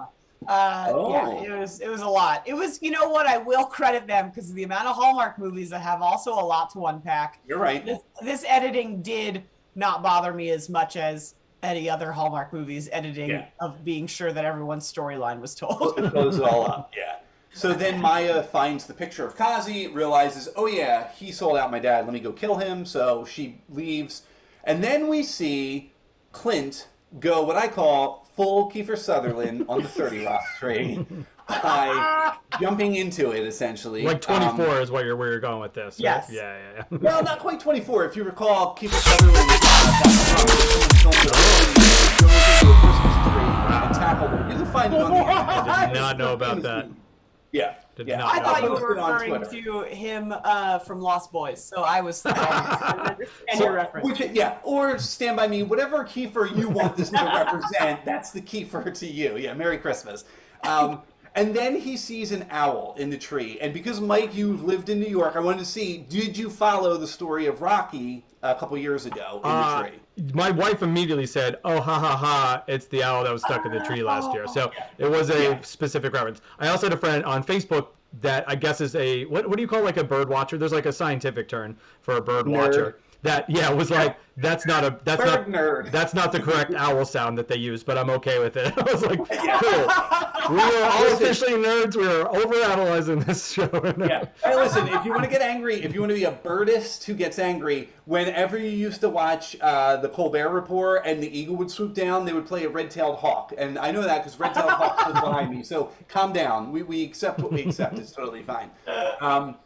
S3: it was a lot. It was, you know what, I will credit them because the amount of Hallmark movies that have also a lot to unpack.
S1: You're right.
S3: This editing did not bother me as much as any other Hallmark movies editing of being sure that everyone's storyline was told.
S1: Close it all up, yeah. So then Maya finds the picture of Kazi, realizes, oh yeah, he sold out my dad, let me go kill him, so she leaves. And then we see Clint go what I call full Kiefer Sutherland on the 30 Rock train by jumping into it, essentially.
S2: Like 24 is where you're going with this. Right?
S3: Yes.
S2: Yeah.
S1: Well, not quite 24. If you recall, Kiefer Sutherland was and tackled him. You can find it on the internet.
S2: I did not know about that.
S1: Yeah.
S3: I thought you were
S1: on
S3: referring
S1: Twitter.
S3: to him from Lost Boys, so I was I understand your reference.
S1: Or Stand By Me, whatever Kiefer you want this to represent, that's the Kiefer to you. Yeah, Merry Christmas. And then he sees an owl in the tree. And because, Mike, you've lived in New York, I wanted to see, did you follow the story of Rocky a couple years ago in the tree?
S2: My wife immediately said, oh, ha, it's the owl that was stuck in the tree last year. So it was a specific reference. I also had a friend on Facebook that I guess is a, what do you call like a bird watcher? There's like a scientific term for a bird watcher. That was like that's not the correct owl sound that they use, but I'm okay with it. I was like, cool. We are all officially nerds. We are overanalyzing this show.
S1: Yeah. Hey, listen, if you want to get angry, if you want to be a birdist who gets angry, whenever you used to watch the Colbert Report and the eagle would swoop down, they would play a red-tailed hawk. And I know that because red-tailed hawk was behind me. So calm down. We accept what we accept. It's totally fine.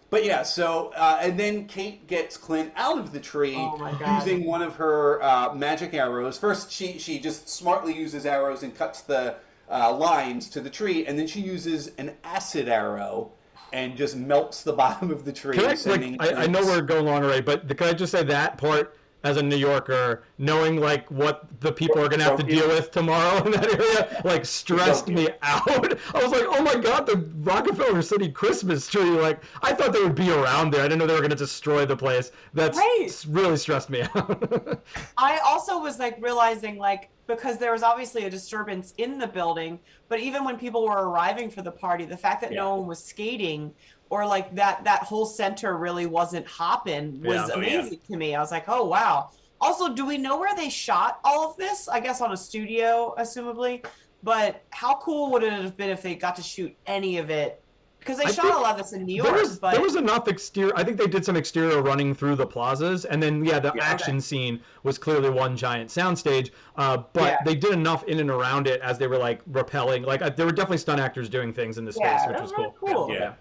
S1: But yeah, so, and then Kate gets Clint out of the tree using one of her magic arrows. First, she just smartly uses arrows and cuts the lines to the tree, and then she uses an acid arrow and just melts the bottom of the tree.
S2: I know we're going long already, but can I just say that part, as a New Yorker, knowing like what the people are going to have to deal with tomorrow in that area, like stressed me out. I was like, oh my God, the Rockefeller City Christmas tree. Like, I thought they would be around there. I didn't know they were going to destroy the place. That's really stressed me out.
S3: I also was like realizing like, because there was obviously a disturbance in the building, but even when people were arriving for the party, the fact that no one was skating or like that whole center really wasn't hopping was amazing to me. I was like, oh, wow. Also, do we know where they shot all of this? I guess on a studio, assumably. But how cool would it have been if they got to shoot any of it? Because they shot a lot of this in New York.
S2: There was enough exterior. I think they did some exterior running through the plazas. And then, the action scene was clearly one giant soundstage. But they did enough in and around it as they were, like, rappelling. Like, there were definitely stunt actors doing things in the space, which was cool.
S3: Really cool.
S1: Yeah.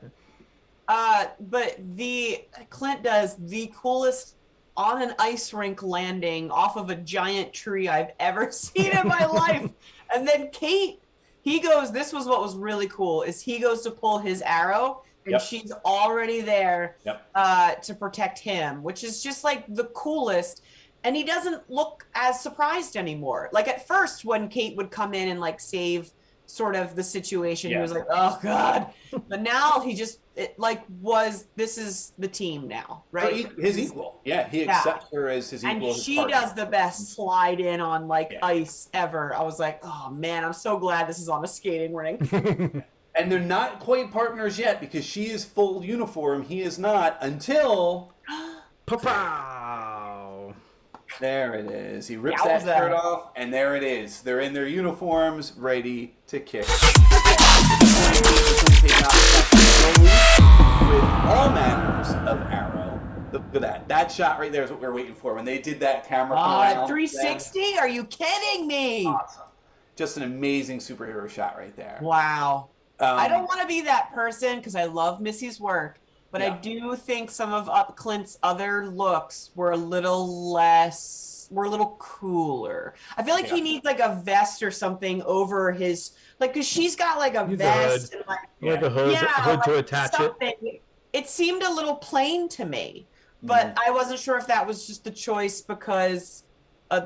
S3: But Clint does the coolest on an ice rink landing off of a giant tree I've ever seen in my life. And then Kate, this was what was really cool, is he goes to pull his arrow and she's already there to protect him, which is just like the coolest. And he doesn't look as surprised anymore. Like at first when Kate would come in and like save sort of the situation, he was like, oh God. But now he just this is the team now, right?
S1: His equal. Yeah, he accepts her as his equal.
S3: And she does the best slide in on ice ever. I was like, oh man, I'm so glad this is on a skating rink.
S1: And they're not quite partners yet because she is full uniform. He is not until...
S2: Pow!
S1: There it is. He rips that shirt off, and there it is. They're in their uniforms, ready to kick. With all manners of arrow. Look at that. That shot right there is what we're waiting for. When they did that camera around,
S3: 360? Are you kidding me?
S1: Awesome. Just an amazing superhero shot right there.
S3: Wow. I don't want to be that person because I love Missy's work, but I do think some of Clint's other looks were a little cooler. I feel like he needs like a vest or something over his, like, because she's got like a vest and
S2: like a hood to attach it.
S3: It seemed a little plain to me, but I wasn't sure if that was just the choice because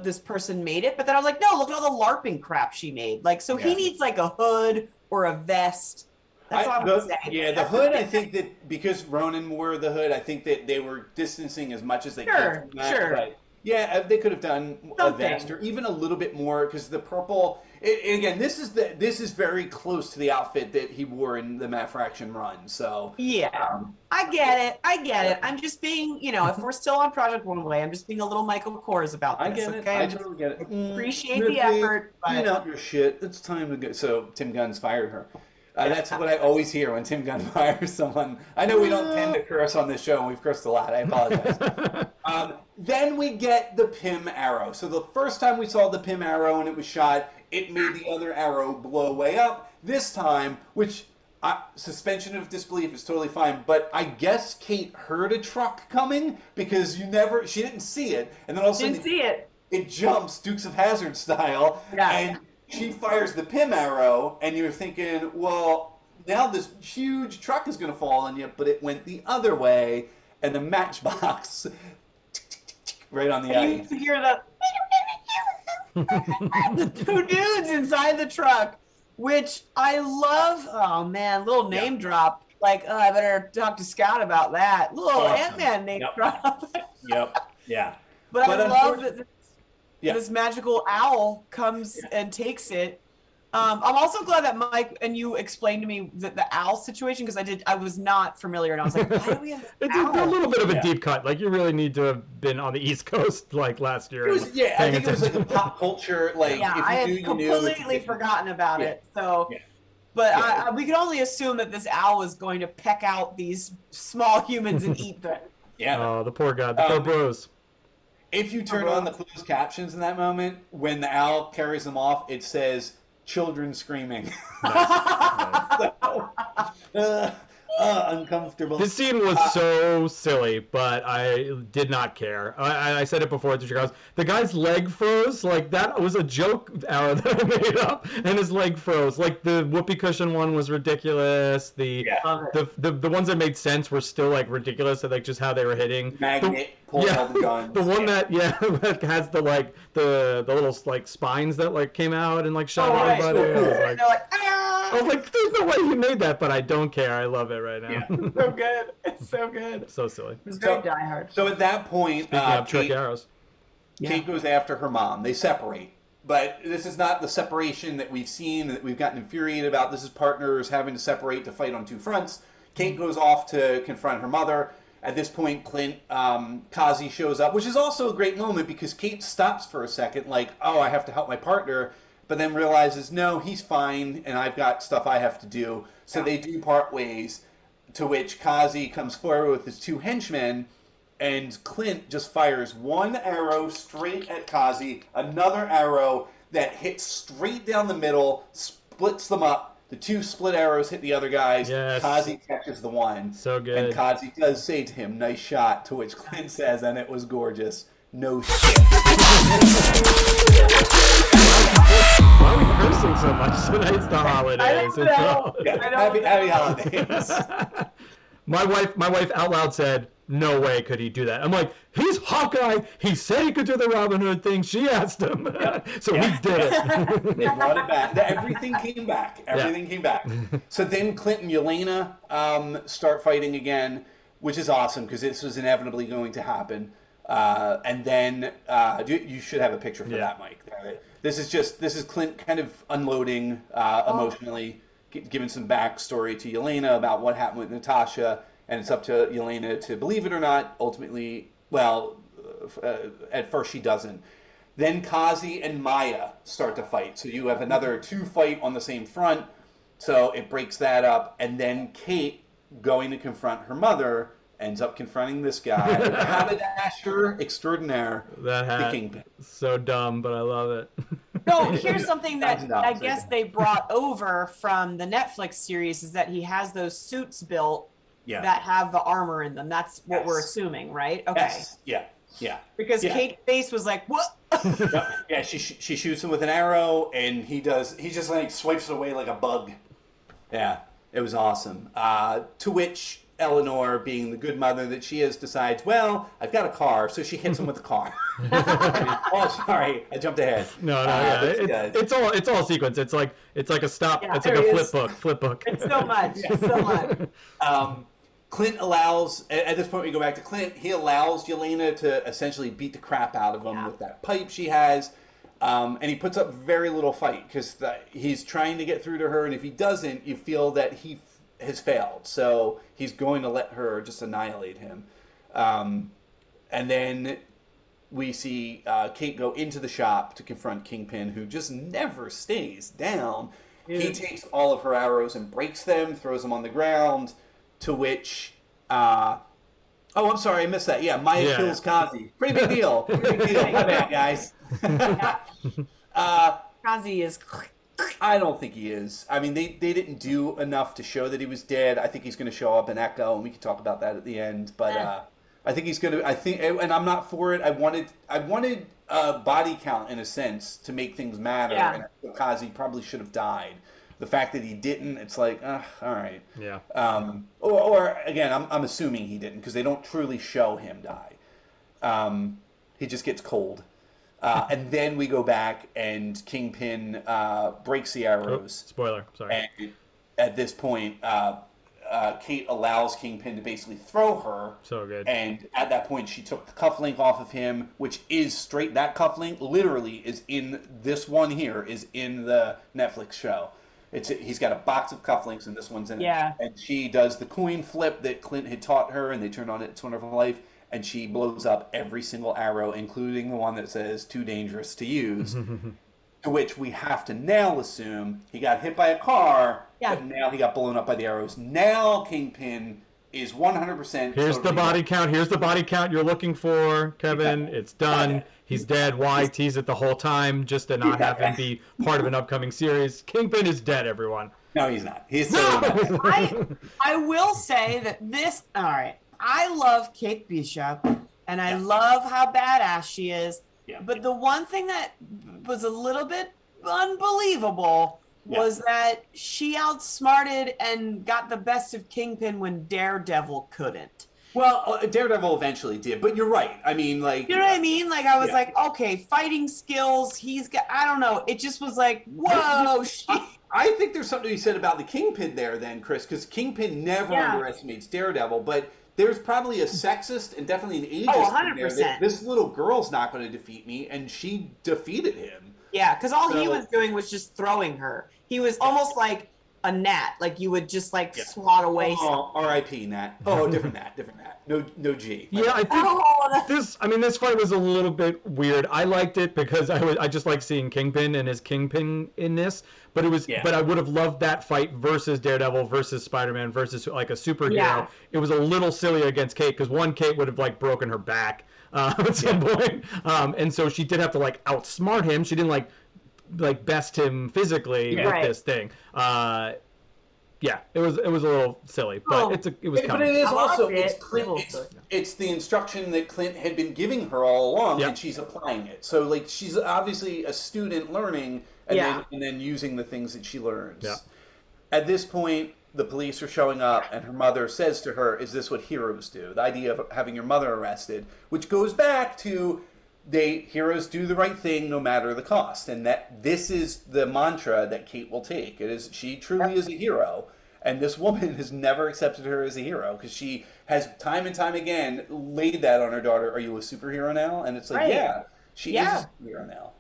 S3: this person made it. But then I was like, no, look at all the LARPing crap she made. Like, so he needs like a hood or a vest. That's what I'm saying.
S1: Yeah, the hood, I think that because Ronan wore the hood, I think that they were distancing as much as they could from that.
S3: Sure.
S1: But yeah, they could have done a vest or even a little bit more because the purple. Again, this is very close to the outfit that he wore in the Matt Fraction run. So
S3: I get it. I'm just being, if we're still on Project One Way, I'm just being a little Michael Kors about this.
S1: I get it.
S3: Okay?
S1: I totally get it.
S3: Appreciate the effort.
S1: Clean out your shit. It's time to go. So Tim Gunn's fired her. That's what I always hear when Tim Gunn fires someone. I know we don't tend to curse on this show, and we've cursed a lot. I apologize. Then we get the Pym arrow. So the first time we saw the Pym arrow and it was shot, it made the other arrow blow way up. This time, which suspension of disbelief is totally fine, but I guess Kate heard a truck coming because she didn't see it, and then all of a sudden it jumps Dukes of Hazzard style, and she fires the Pym arrow, and you're thinking, well, now this huge truck is going to fall on you, but it went the other way, and the matchbox right on the ice.
S3: You hear the two dudes inside the truck, which I love. Oh, man, little name drop. Like, I better talk to Scott about that. Little Ant-Man name drop.
S1: Yeah.
S3: But I love that this magical owl comes and takes it. I'm also glad that Mike and you explained to me the owl situation because I was not familiar, and I was like, why do we have this
S2: It's
S3: owl?
S2: a little bit of a deep cut. Like, you really need to have been on the East Coast like last year.
S1: I think it was like a pop culture. Like,
S3: I had completely forgotten about it. So, but we could only assume that this owl is going to peck out these small humans and eat them.
S2: Oh, the poor guy, the poor bros.
S1: If you turn on the closed captions in that moment, when the owl carries them off, it says children screaming. Uncomfortable.
S2: This scene was so silly, but I did not care. I said it before to Chicago. The guy's leg froze. Like, that was a joke arrow that I made up, and his leg froze. Like, the whoopee cushion one was ridiculous. The ones that made sense were still, like, ridiculous at, like, just how they were hitting.
S1: Magnet pulling all the guns.
S2: The one that has the, like, the little, like, spines that, like, came out and, like, shot everybody.
S3: They're like,
S2: I was like, there's no way you made that, but I don't care. I love it right now.
S3: It's so good. It's so good.
S2: So silly.
S3: It's very diehard.
S1: So at that point,
S2: Speaking of trick arrows.
S1: Kate goes after her mom. They separate. But this is not the separation that we've seen, that we've gotten infuriated about. This is partners having to separate to fight on two fronts. Kate goes off to confront her mother. At this point, Kazi shows up, which is also a great moment because Kate stops for a second, like, oh, I have to help my partner, but then realizes, no, he's fine, and I've got stuff I have to do. So they do part ways, to which Kazi comes forward with his two henchmen, and Clint just fires one arrow straight at Kazi, another arrow that hits straight down the middle, splits them up. The two split arrows hit the other guys.
S2: Yes.
S1: Kazi catches the one.
S2: So good.
S1: And Kazi does say to him, nice shot, to which Clint says, and it was gorgeous, no shit.
S2: Why are we cursing so much tonight? It's the holidays.
S1: Happy holidays.
S2: My wife out loud said, no way could he do that. I'm like, he's Hawkeye. He said he could do the Robin Hood thing. She asked him. So he did it.
S1: They brought it back. Everything came back. Everything came back. So then Clint and Elena start fighting again, which is awesome because this was inevitably going to happen. And then you should have a picture for that, Mike. This is Clint kind of unloading emotionally. giving some backstory to Elena about what happened with Natasha, and it's up to Elena to believe it or not. Ultimately, well, at first she doesn't. Then Kazi and Maya start to fight. So you have another 2 fight on the same front. So it breaks that up. And then Kate, going to confront her mother, ends up confronting this guy, the haberdasher extraordinaire,
S2: That hat,
S1: the Kingpin.
S2: so dumb, but I love it.
S3: No, here's something that
S1: That's
S3: I
S1: nuts.
S3: guess they brought over from the Netflix series is that he has those suits built
S1: Yeah.
S3: that have the armor in them. That's what we're
S1: Yes.
S3: assuming, right? Okay.
S1: Yes. Yeah.
S3: Because
S1: Yeah.
S3: Kate's face was like, what?
S1: Yep. Yeah, she shoots him with an arrow, and he just like swipes it away like a bug. Yeah, it was awesome. To which Eleanor, being the good mother that she is, decides, well, I've got a car, so she hits him with the car. Oh, sorry, I jumped ahead.
S2: No,
S1: Yeah.
S2: it's all sequence. It's like a stop.
S3: Yeah,
S2: it's like
S3: there
S2: a
S3: he
S2: flip book.
S3: It's so much. So much.
S1: Clint allows, at this point we go back to Clint, he allows Yelena to essentially beat the crap out of him with that pipe she has, and he puts up very little fight because he's trying to get through to her, and if he doesn't, you feel that he has failed, so he's going to let her just annihilate him. And then we see Kate go into the shop to confront Kingpin, who just never stays down. He takes all of her arrows and breaks them, throws them on the ground, to which, oh, I'm sorry, I missed that. Yeah, Maya kills Kazi. Pretty big deal. Pretty big deal. My bad, guys.
S3: Kazi is.
S1: I don't think he is. I mean, they didn't do enough to show that he was dead. I think he's going to show up in Echo, and we can talk about that at the end. But I think he's going to. I think, and I'm not for it. I wanted a body count in a sense to make things matter.
S3: Yeah.
S1: And I think Kazi probably should have died. The fact that he didn't, it's like, all right.
S2: Yeah.
S1: Or again, I'm assuming he didn't because they don't truly show him die. He just gets cold. And then we go back and Kingpin breaks the arrows.
S2: Spoiler. Sorry.
S1: And at this point, Kate allows Kingpin to basically throw her.
S2: So good.
S1: And at that point, she took the cufflink off of him, which is straight. That cufflink literally is in this one here, is in the Netflix show. He's got a box of cufflinks, and this one's in it.
S3: Yeah.
S1: And she does the coin flip that Clint had taught her, and they turn on It's Wonderful Life, and she blows up every single arrow, including the one that says "too dangerous to use." To which we have to now assume he got hit by a car, but now he got blown up by the arrows. Now Kingpin is 100%.
S2: Here's the body count. Here's the body count you're looking for, Kevin. It's done. He's dead. Why tease it the whole time just to not have him be part of an upcoming series? Kingpin is dead, everyone.
S1: No, he's not. He's still
S3: I will say that this. All right. I love Kate Bishop, and I love how badass she is.
S1: Yeah.
S3: But the one thing that was a little bit unbelievable was that she outsmarted and got the best of Kingpin when Daredevil couldn't.
S1: Well, Daredevil eventually did, but you're right. I mean, like...
S3: You know what I mean? Like, I was like, okay, fighting skills, he's got... I don't know. It just was like, whoa,
S1: I think there's something to be said about the Kingpin there then, Chris, because Kingpin never underestimates Daredevil, but there's probably a sexist and definitely an ageist in there that this little girl's not going to defeat me, and she defeated him.
S3: Yeah, because all he was doing was just throwing her. He was almost like a gnat, like you would just like swat away.
S1: Oh, R.I.P. Gnat. Oh, different Gnat. No G.
S2: Yeah, I think this fight was a little bit weird. I liked it because I just like seeing Kingpin and his Kingpin in this. But but I would have loved that fight versus Daredevil versus Spider-Man versus like a superhero.
S3: Yeah.
S2: It was a little silly against Kate because Kate would have like broken her back at some point, and so she did have to like outsmart him. She didn't like best him physically with this thing. Yeah, it was a little silly, but it was coming.
S1: But it is also it's the instruction that Clint had been giving her all along, and she's applying it. So like she's obviously a student learning and then using the things that she learns.
S2: Yeah.
S1: At this point, the police are showing up, and her mother says to her, "Is this what heroes do?" The idea of having your mother arrested, which goes back to heroes do the right thing no matter the cost, and that this is the mantra that Kate will take. It is she truly is a hero, and this woman has never accepted her as a hero because she has time and time again laid that on her daughter. Are you a superhero now? And it's like, she is a superhero now.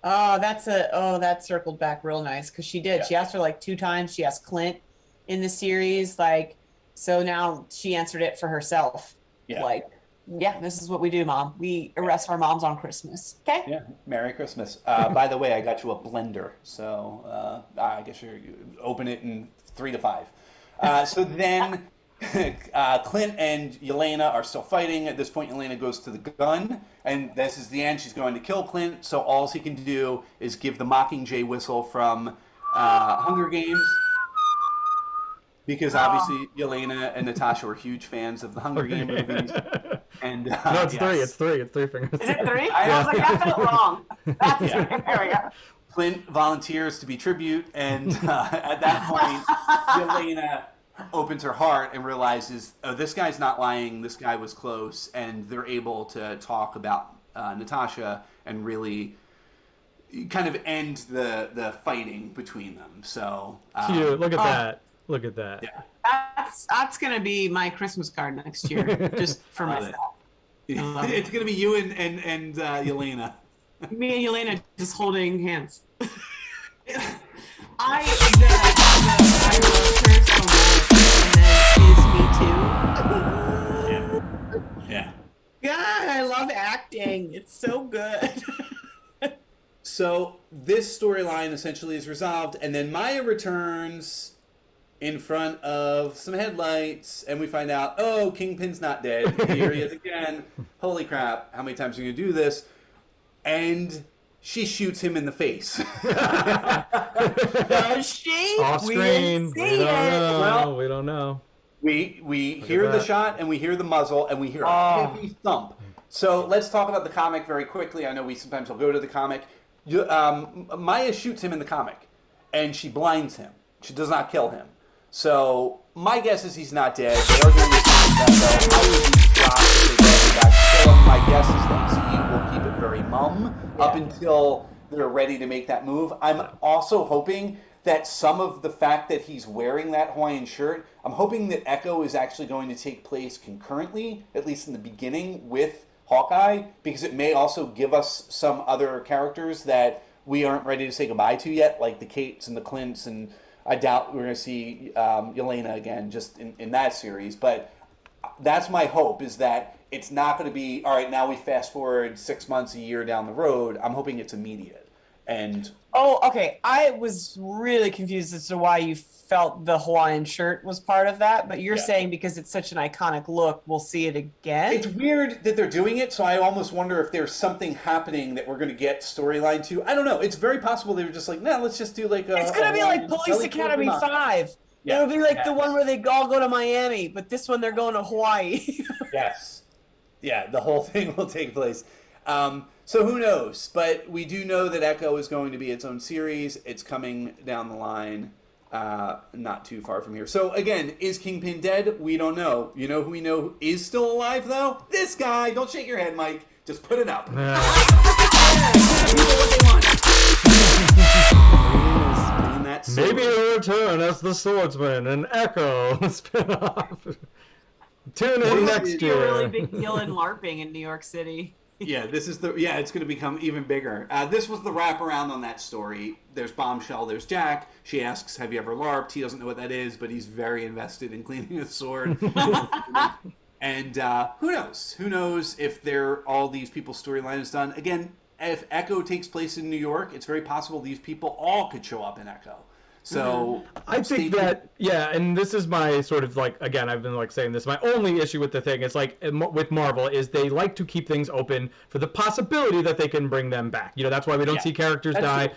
S3: Oh, that circled back real nice because she did.
S1: Yeah.
S3: She asked her like 2 times. She asked Clint in the series, like, so now she answered it for herself.
S1: Yeah.
S3: Like, yeah, this is what we do, Mom. We arrest our moms on Christmas. Okay.
S1: Yeah, Merry Christmas. By the way, I got you a blender, so I guess you open it in 3 to 5. So then Clint and Elena are still fighting. At this point, Elena goes to the gun, and this is the end. She's going to kill Clint, so all he can do is give the Mockingjay whistle from Hunger Games. Because obviously Elena and Natasha were huge fans of the Hunger Games movies. And,
S2: No, it's
S1: yes.
S2: three. It's 3 fingers.
S3: Is it 3? I was like, that felt wrong. That's there we go.
S1: Clint volunteers to be tribute, and at that point, Elena opens her heart and realizes, oh, this guy's not lying, this guy was close, and they're able to talk about Natasha and really kind of end the fighting between them. So
S2: Cute. Look at that. Look at that.
S1: Yeah.
S3: That's gonna be my Christmas card next year, just for
S1: Love
S3: myself.
S1: It's going to be you and Elena.
S3: Me and Elena just holding hands. I love her so much, and then is Me Too.
S1: Yeah.
S3: God, I love acting. It's so good.
S1: So this storyline essentially is resolved, and then Maya returns in front of some headlights, and we find out, oh, Kingpin's not dead. Here he is again. Holy crap, how many times are you going to do this? And she shoots him in the face.
S3: Does she?
S2: Off
S3: We
S2: screen.
S3: didn't see
S2: We don't
S3: it.
S2: know.
S1: Well,
S2: we don't know.
S1: We
S2: Look
S1: hear
S2: at
S1: the
S2: that.
S1: shot, and we hear the muzzle, and we hear a heavy thump. So let's talk about the comic very quickly. I know we sometimes will go to the comic. Maya shoots him in the comic, and she blinds him. She does not kill him. So my guess is he's not dead. They are going to see that, though. I would be shocked if they brought him back. So my guess is the MCU will keep it very mum up until they're ready to make that move. I'm also hoping that some of the fact that he's wearing that Hawaiian shirt, I'm hoping that Echo is actually going to take place concurrently, at least in the beginning, with Hawkeye, because it may also give us some other characters that we aren't ready to say goodbye to yet, like the Kates and the Clints, and I doubt we're going to see Elena again just in that series. But that's my hope, is that it's not going to be, all right, now we fast forward 6 months, a year down the road. I'm hoping it's immediate. And
S3: Okay. I was really confused as to why you felt the Hawaiian shirt was part of that, but you're saying because it's such an iconic look, we'll see it again?
S1: it's weird that they're doing it, so I almost wonder if there's something happening that we're going to get storyline to. I don't know. It's very possible they were just like, no, let's just do like a...
S3: It's going to be like Police Academy 5.
S1: Yeah.
S3: It'll be like the one where they all go to Miami, but this one they're going to Hawaii.
S1: Yes. Yeah, the whole thing will take place. So who knows? But we do know that Echo is going to be its own series. It's coming down the line, not too far from here. So again, is Kingpin dead? We don't know. You know who we know is still alive, though? This guy. Don't shake your head, Mike. Just put it up.
S2: Yeah.
S1: People what they want. Bringing that sword.
S2: Maybe he'll return as the swordsman and Echo spinoff. Tune in next
S3: It's a really
S2: year.
S3: big deal in LARPing in New York City.
S1: Yeah, it's going to become even bigger. This was the wraparound on that story. There's Bombshell, there's Jack. She asks, have you ever LARPed? He doesn't know what that is, but he's very invested in cleaning a sword. And who knows? Who knows if all these people's storyline is done. Again, if Echo takes place in New York, it's very possible these people all could show up in Echo. So
S2: I think that, and this is my sort of like, again, I've been like saying this, my only issue with the thing is like with Marvel is they like to keep things open for the possibility that they can bring them back. That's why we don't see characters die.
S1: True.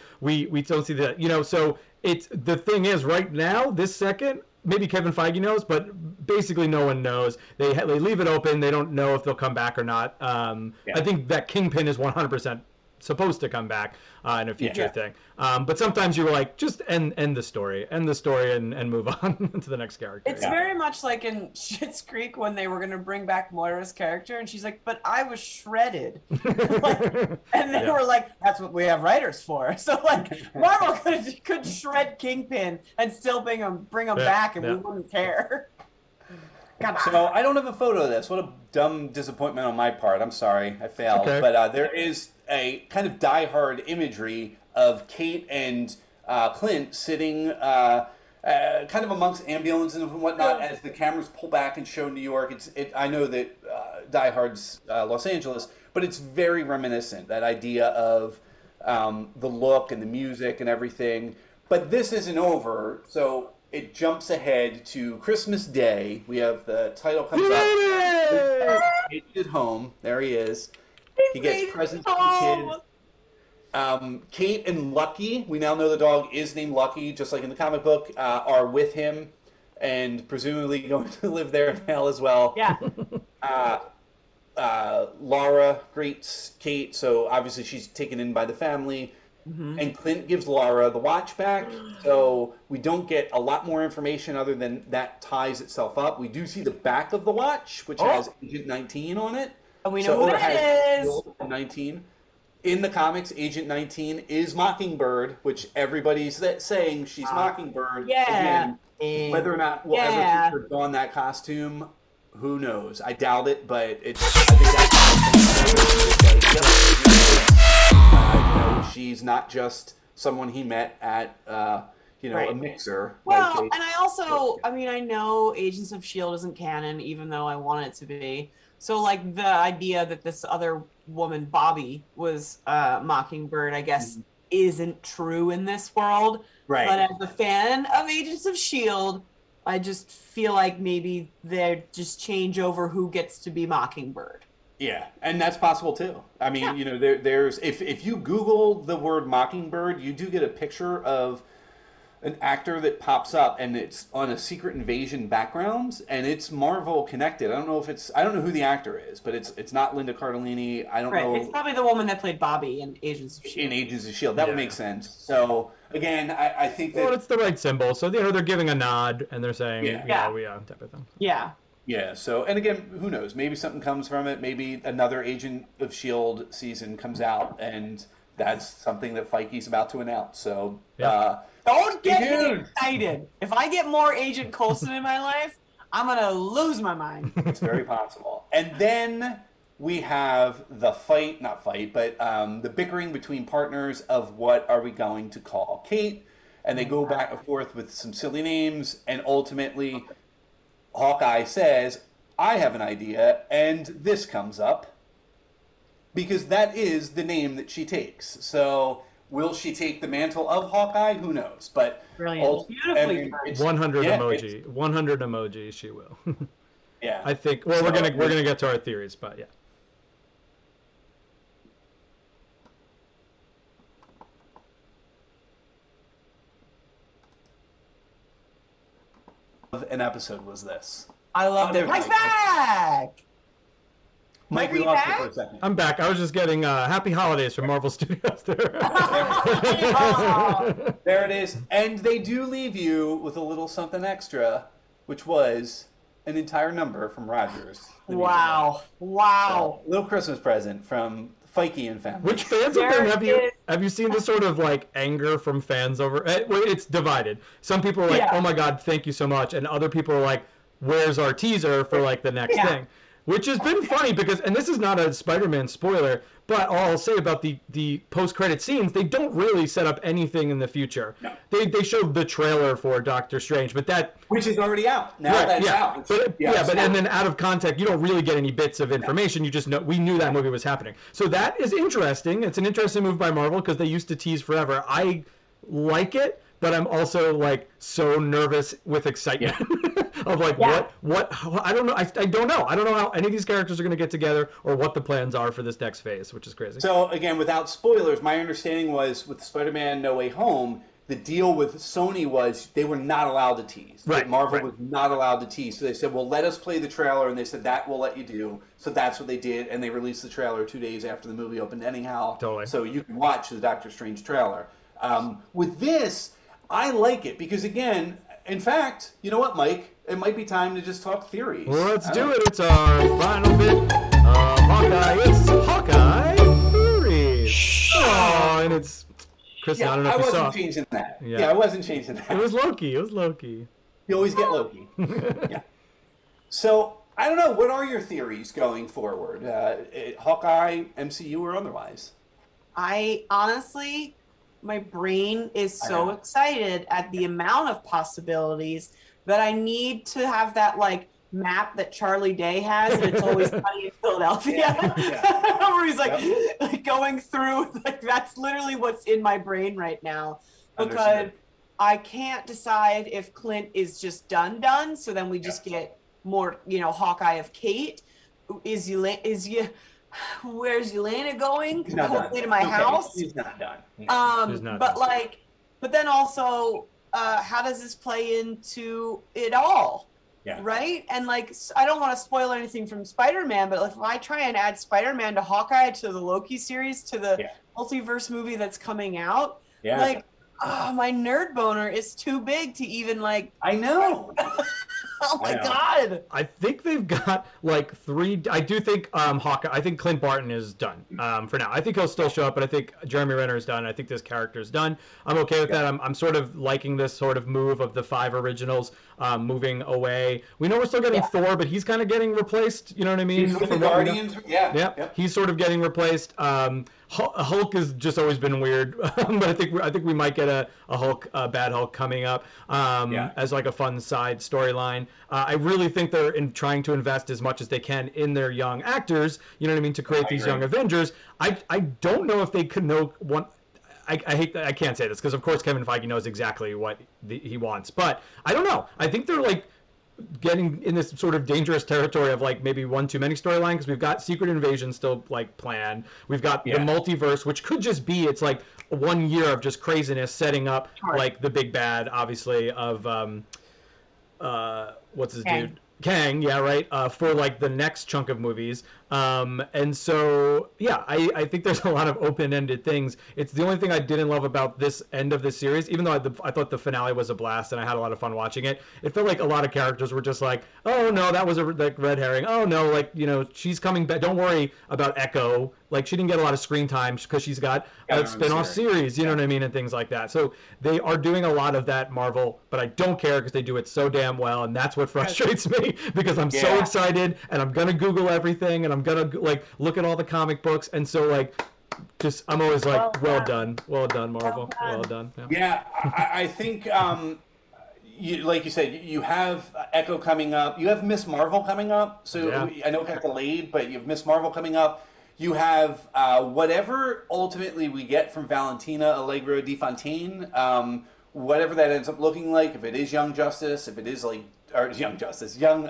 S2: We don't see that, so it's, the thing is right now, this second, maybe Kevin Feige knows, but basically no one knows. They leave it open. They don't know if they'll come back or not. I think that Kingpin is 100% supposed to come back in a future thing. But sometimes you're like, just end the story and move on to the next character.
S3: It's very much like in Schitt's Creek when they were going to bring back Moira's character, and she's like, but I was shredded. And they were like, that's what we have writers for. So like, Marvel could shred Kingpin and still bring him back, and we wouldn't care.
S1: So I don't have a photo of this. What a dumb disappointment on my part. I'm sorry, I failed.
S2: Okay.
S1: But there is a kind of diehard imagery of Kate and Clint sitting kind of amongst ambulances and whatnot as the cameras pull back and show New York. I know that Die Hard's Los Angeles, but it's very reminiscent, that idea of the look and the music and everything. But this isn't over, so it jumps ahead to Christmas Day. We have the title comes up. Kate's at home. There he is. He gets presents for the kid. Kate and Lucky, we now know the dog is named Lucky, just like in the comic book, are with him and presumably going to live there now as well.
S3: Yeah.
S1: Laura greets Kate, so obviously she's taken in by the family. Mm-hmm. And Clint gives Laura the watch back, so we don't get a lot more information other than that ties itself up. We do see the back of the watch, which has Agent 19 on it.
S3: And we know who it is.
S1: 19. In the comics, Agent 19 is Mockingbird, which everybody's saying she's Mockingbird.
S3: Yeah.
S1: Again, whether or not we'll ever see her don that costume, who knows? I doubt it, but I think that's she's not just someone he met at a mixer.
S3: Well, and I know Agents of S.H.I.E.L.D. isn't canon, even though I want it to be. So, like, the idea that this other woman, Bobby, was Mockingbird, I guess, isn't true in this world.
S1: Right.
S3: But as a fan of Agents of S.H.I.E.L.D., I just feel like maybe they just change over who gets to be Mockingbird.
S1: Yeah, and that's possible too. I mean, there's if you Google the word Mockingbird, you do get a picture of an actor that pops up, and it's on a Secret Invasion background, and it's Marvel connected. I don't know who the actor is, but it's not Linda Cardellini. I don't know.
S3: It's probably the woman that played Bobby in Agents of S.H.I.E.L.D.
S1: In Agents of S.H.I.E.L.D. That would make sense. So again, I think that
S2: it's the right symbol. So they're giving a nod, and they're saying, we type of thing.
S3: Yeah.
S1: Yeah, so, and again, who knows? Maybe something comes from it. Maybe another Agent of S.H.I.E.L.D. season comes out, and that's something that Feige's about to announce. So,
S3: don't get me excited. If I get more Agent Coulson in my life, I'm going to lose my mind.
S1: It's very possible. And then we have the the bickering between partners of what are we going to call Kate. And they go back and forth with some silly names, and ultimately Hawkeye says, I have an idea, and this comes up, because that is the name that she takes. So, will she take the mantle of Hawkeye? Who knows? But
S3: brilliant. Beautifully done.
S2: 100 emoji. 100 emoji, she will.
S1: Yeah.
S2: I think, we're gonna get to our theories, but yeah.
S1: An episode was this.
S3: I loved it. Mike's back!
S1: Mike, we lost you for a second.
S2: I'm back. I was just getting happy holidays from Marvel Studios there.
S1: There it is. And they do leave you with a little something extra, which was an entire number from Rogers.
S3: Wow.
S1: So, little Christmas present from Feige and family.
S2: Which fans of them have you seen the sort of like anger from fans over? It's divided. Some people are like, "Oh my God, thank you so much," and other people are like, "Where's our teaser for like the next thing?" Which has been funny because, and this is not a Spider-Man spoiler, but all I'll say about the post-credit scenes, they don't really set up anything in the future. No. They showed the trailer for Doctor Strange, but
S1: which is already out. Now that's out.
S2: And then out of context, you don't really get any bits of information. You just know, we knew that movie was happening. So that is interesting. It's an interesting move by Marvel because they used to tease forever. I like it, but I'm also like so nervous with excitement of like what I don't know. I don't know. I don't know how any of these characters are going to get together or what the plans are for this next phase, which is crazy.
S1: So again, without spoilers, my understanding was with Spider-Man No Way Home, the deal with Sony was they were not allowed to tease.
S2: Right.
S1: Marvel was not allowed to tease. So they said, well, let us play the trailer. And they said, that we'll let you do. So that's what they did. And they released the trailer 2 days after the movie opened anyhow.
S2: Totally.
S1: So you can watch the Doctor Strange trailer. With this, I like it because, again, in fact, you know what, Mike? It might be time to just talk theories.
S2: Well, let's do it. It's our final bit of Hawkeye. It's Hawkeye Theories. Oh, and it's... Kristen, I don't know if you saw.
S1: I wasn't changing that. Yeah, I wasn't changing that.
S2: It was Loki.
S1: You always get Loki. Yeah. So, I don't know. What are your theories going forward? Hawkeye, MCU, or otherwise?
S3: I honestly, my brain is so excited at the amount of possibilities that I need to have that like map that Charlie Day has, and it's always sunny in Philadelphia. Where he's like going through, like that's literally what's in my brain right now. Because
S1: Understood.
S3: I can't decide if Clint is just done, so then we just get more, Hawkeye of Kate. Where's Elena going? Hopefully to my house.
S1: She's not done.
S2: She's not done.
S3: But then also, how does this play into it all?
S1: Yeah.
S3: Right? And like, I don't want to spoil anything from Spider-Man, but if I try and add Spider-Man to Hawkeye, to the Loki series, to the multiverse movie that's coming out, like, my nerd boner is too big to even like.
S1: I know.
S3: Oh my God.
S2: I think they've got like 3. I do think Hawkeye. I think Clint Barton is done for now. I think he'll still show up, but I think Jeremy Renner is done. I think this character is done. I'm okay with that. I'm sort of liking this sort of move of the 5 originals moving away. We know we're still getting Thor, but he's kind of getting replaced. You know what I mean?
S1: He's with the Guardians.
S2: Yeah. He's sort of getting replaced. Hulk has just always been weird, but I think we might get a Hulk, bad Hulk coming up as like a fun side storyline. I really think they're trying to invest as much as they can in their young actors. You know what I mean, to create these young Avengers. I don't know if they could know one. I hate that I can't say this because of course Kevin Feige knows exactly what he wants, but I don't know. I think they're like getting in this sort of dangerous territory of like maybe one too many storyline, because we've got Secret Invasion still like planned. We've got the multiverse, which could just be it's like 1 year of just craziness setting up like the big bad, obviously, of what's his dude? Kang, for like the next chunk of movies. And so, I think there's a lot of open-ended things. It's the only thing I didn't love about this end of this series, even though I thought the finale was a blast and I had a lot of fun watching it. It felt like a lot of characters were just like, oh no, that was a like red herring. Oh no, like, she's coming back. Don't worry about Echo. Like, she didn't get a lot of screen time because she's got a spin-off series, you know what I mean, and things like that. So they are doing a lot of that, Marvel, but I don't care because they do it so damn well, and that's what frustrates me because I'm so excited and I'm gonna Google everything and I'm gonna like look at all the comic books, and so like I'm always like, well done, Marvel, well done.
S1: I think like you said, you have Echo coming up, you have Miss Marvel coming up, so I know it got delayed, but you have Miss Marvel coming up. You have whatever ultimately we get from Valentina Allegra Di Fontaine, whatever that ends up looking like, if it is Young Justice, if it is like, or Young Justice, Young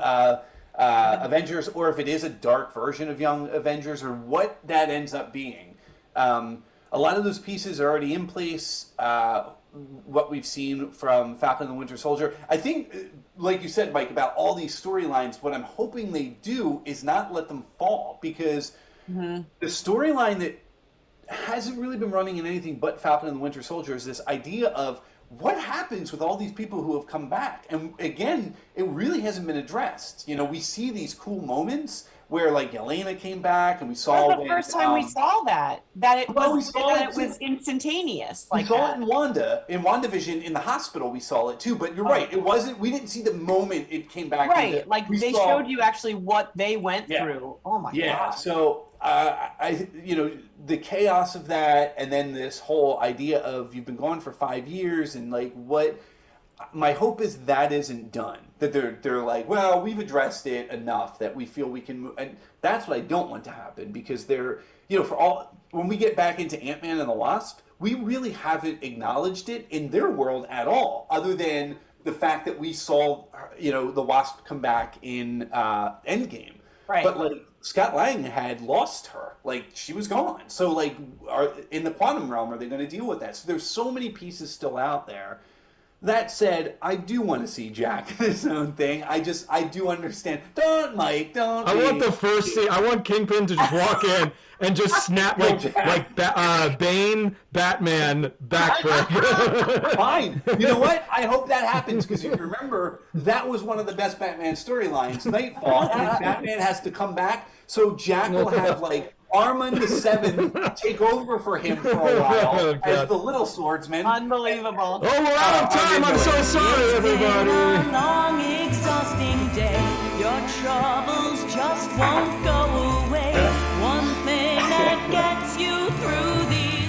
S1: Avengers, or if it is a dark version of Young Avengers, or what that ends up being. A lot of those pieces are already in place. What we've seen from Falcon and the Winter Soldier. I think, like you said, Mike, about all these storylines, what I'm hoping they do is not let them fall, because the storyline that hasn't really been running in anything but Falcon and the Winter Soldier is this idea of what happens with all these people who have come back. And again, it really hasn't been addressed. We see these cool moments where like Elena came back and we saw
S3: the first time we saw that it was instantaneous.
S1: We saw it in WandaVision in the hospital. We saw it too, but you're right. It wasn't. We didn't see the moment it came back.
S3: Right, like they showed you actually what they went through. Oh my god.
S1: Yeah. So the chaos of that, and then this whole idea of you've been gone for 5 years, and like what. My hope is that isn't done. That they're like, well, we've addressed it enough that we feel we can move, and that's what I don't want to happen, because they're, when we get back into Ant-Man and the Wasp, we really haven't acknowledged it in their world at all, other than the fact that we saw, the Wasp come back in Endgame. Right. But like Scott Lang had lost her, like she was gone. So like, in the quantum realm, are they going to deal with that? So there's so many pieces still out there. That said, I do want to see Jack in his own thing. I do understand. Don't, Mike, don't.
S2: I want the first scene. I want Kingpin to just walk in and just snap like Bane, Batman, backflip.
S1: Fine. You know what? I hope that happens, because if you remember, that was one of the best Batman storylines, Nightfall, and Batman has to come back, so Jack will have like Armand the Seventh take over for him for a while as the little swordsman.
S3: Unbelievable.
S2: Oh, we're out of time. I'm so sorry, everybody.
S4: It's been a long, exhausting day. Your troubles just won't go away. One thing that gets you through these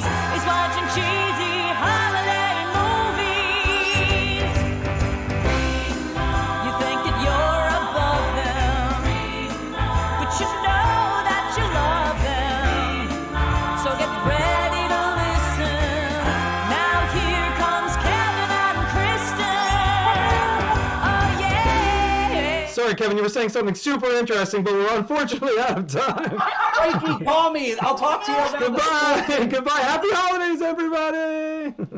S2: sorry, Kevin, you were saying something super interesting, but we're unfortunately out of time.
S1: Mikey, call me. I'll talk to you about
S2: Goodbye. Goodbye. Happy holidays, everybody.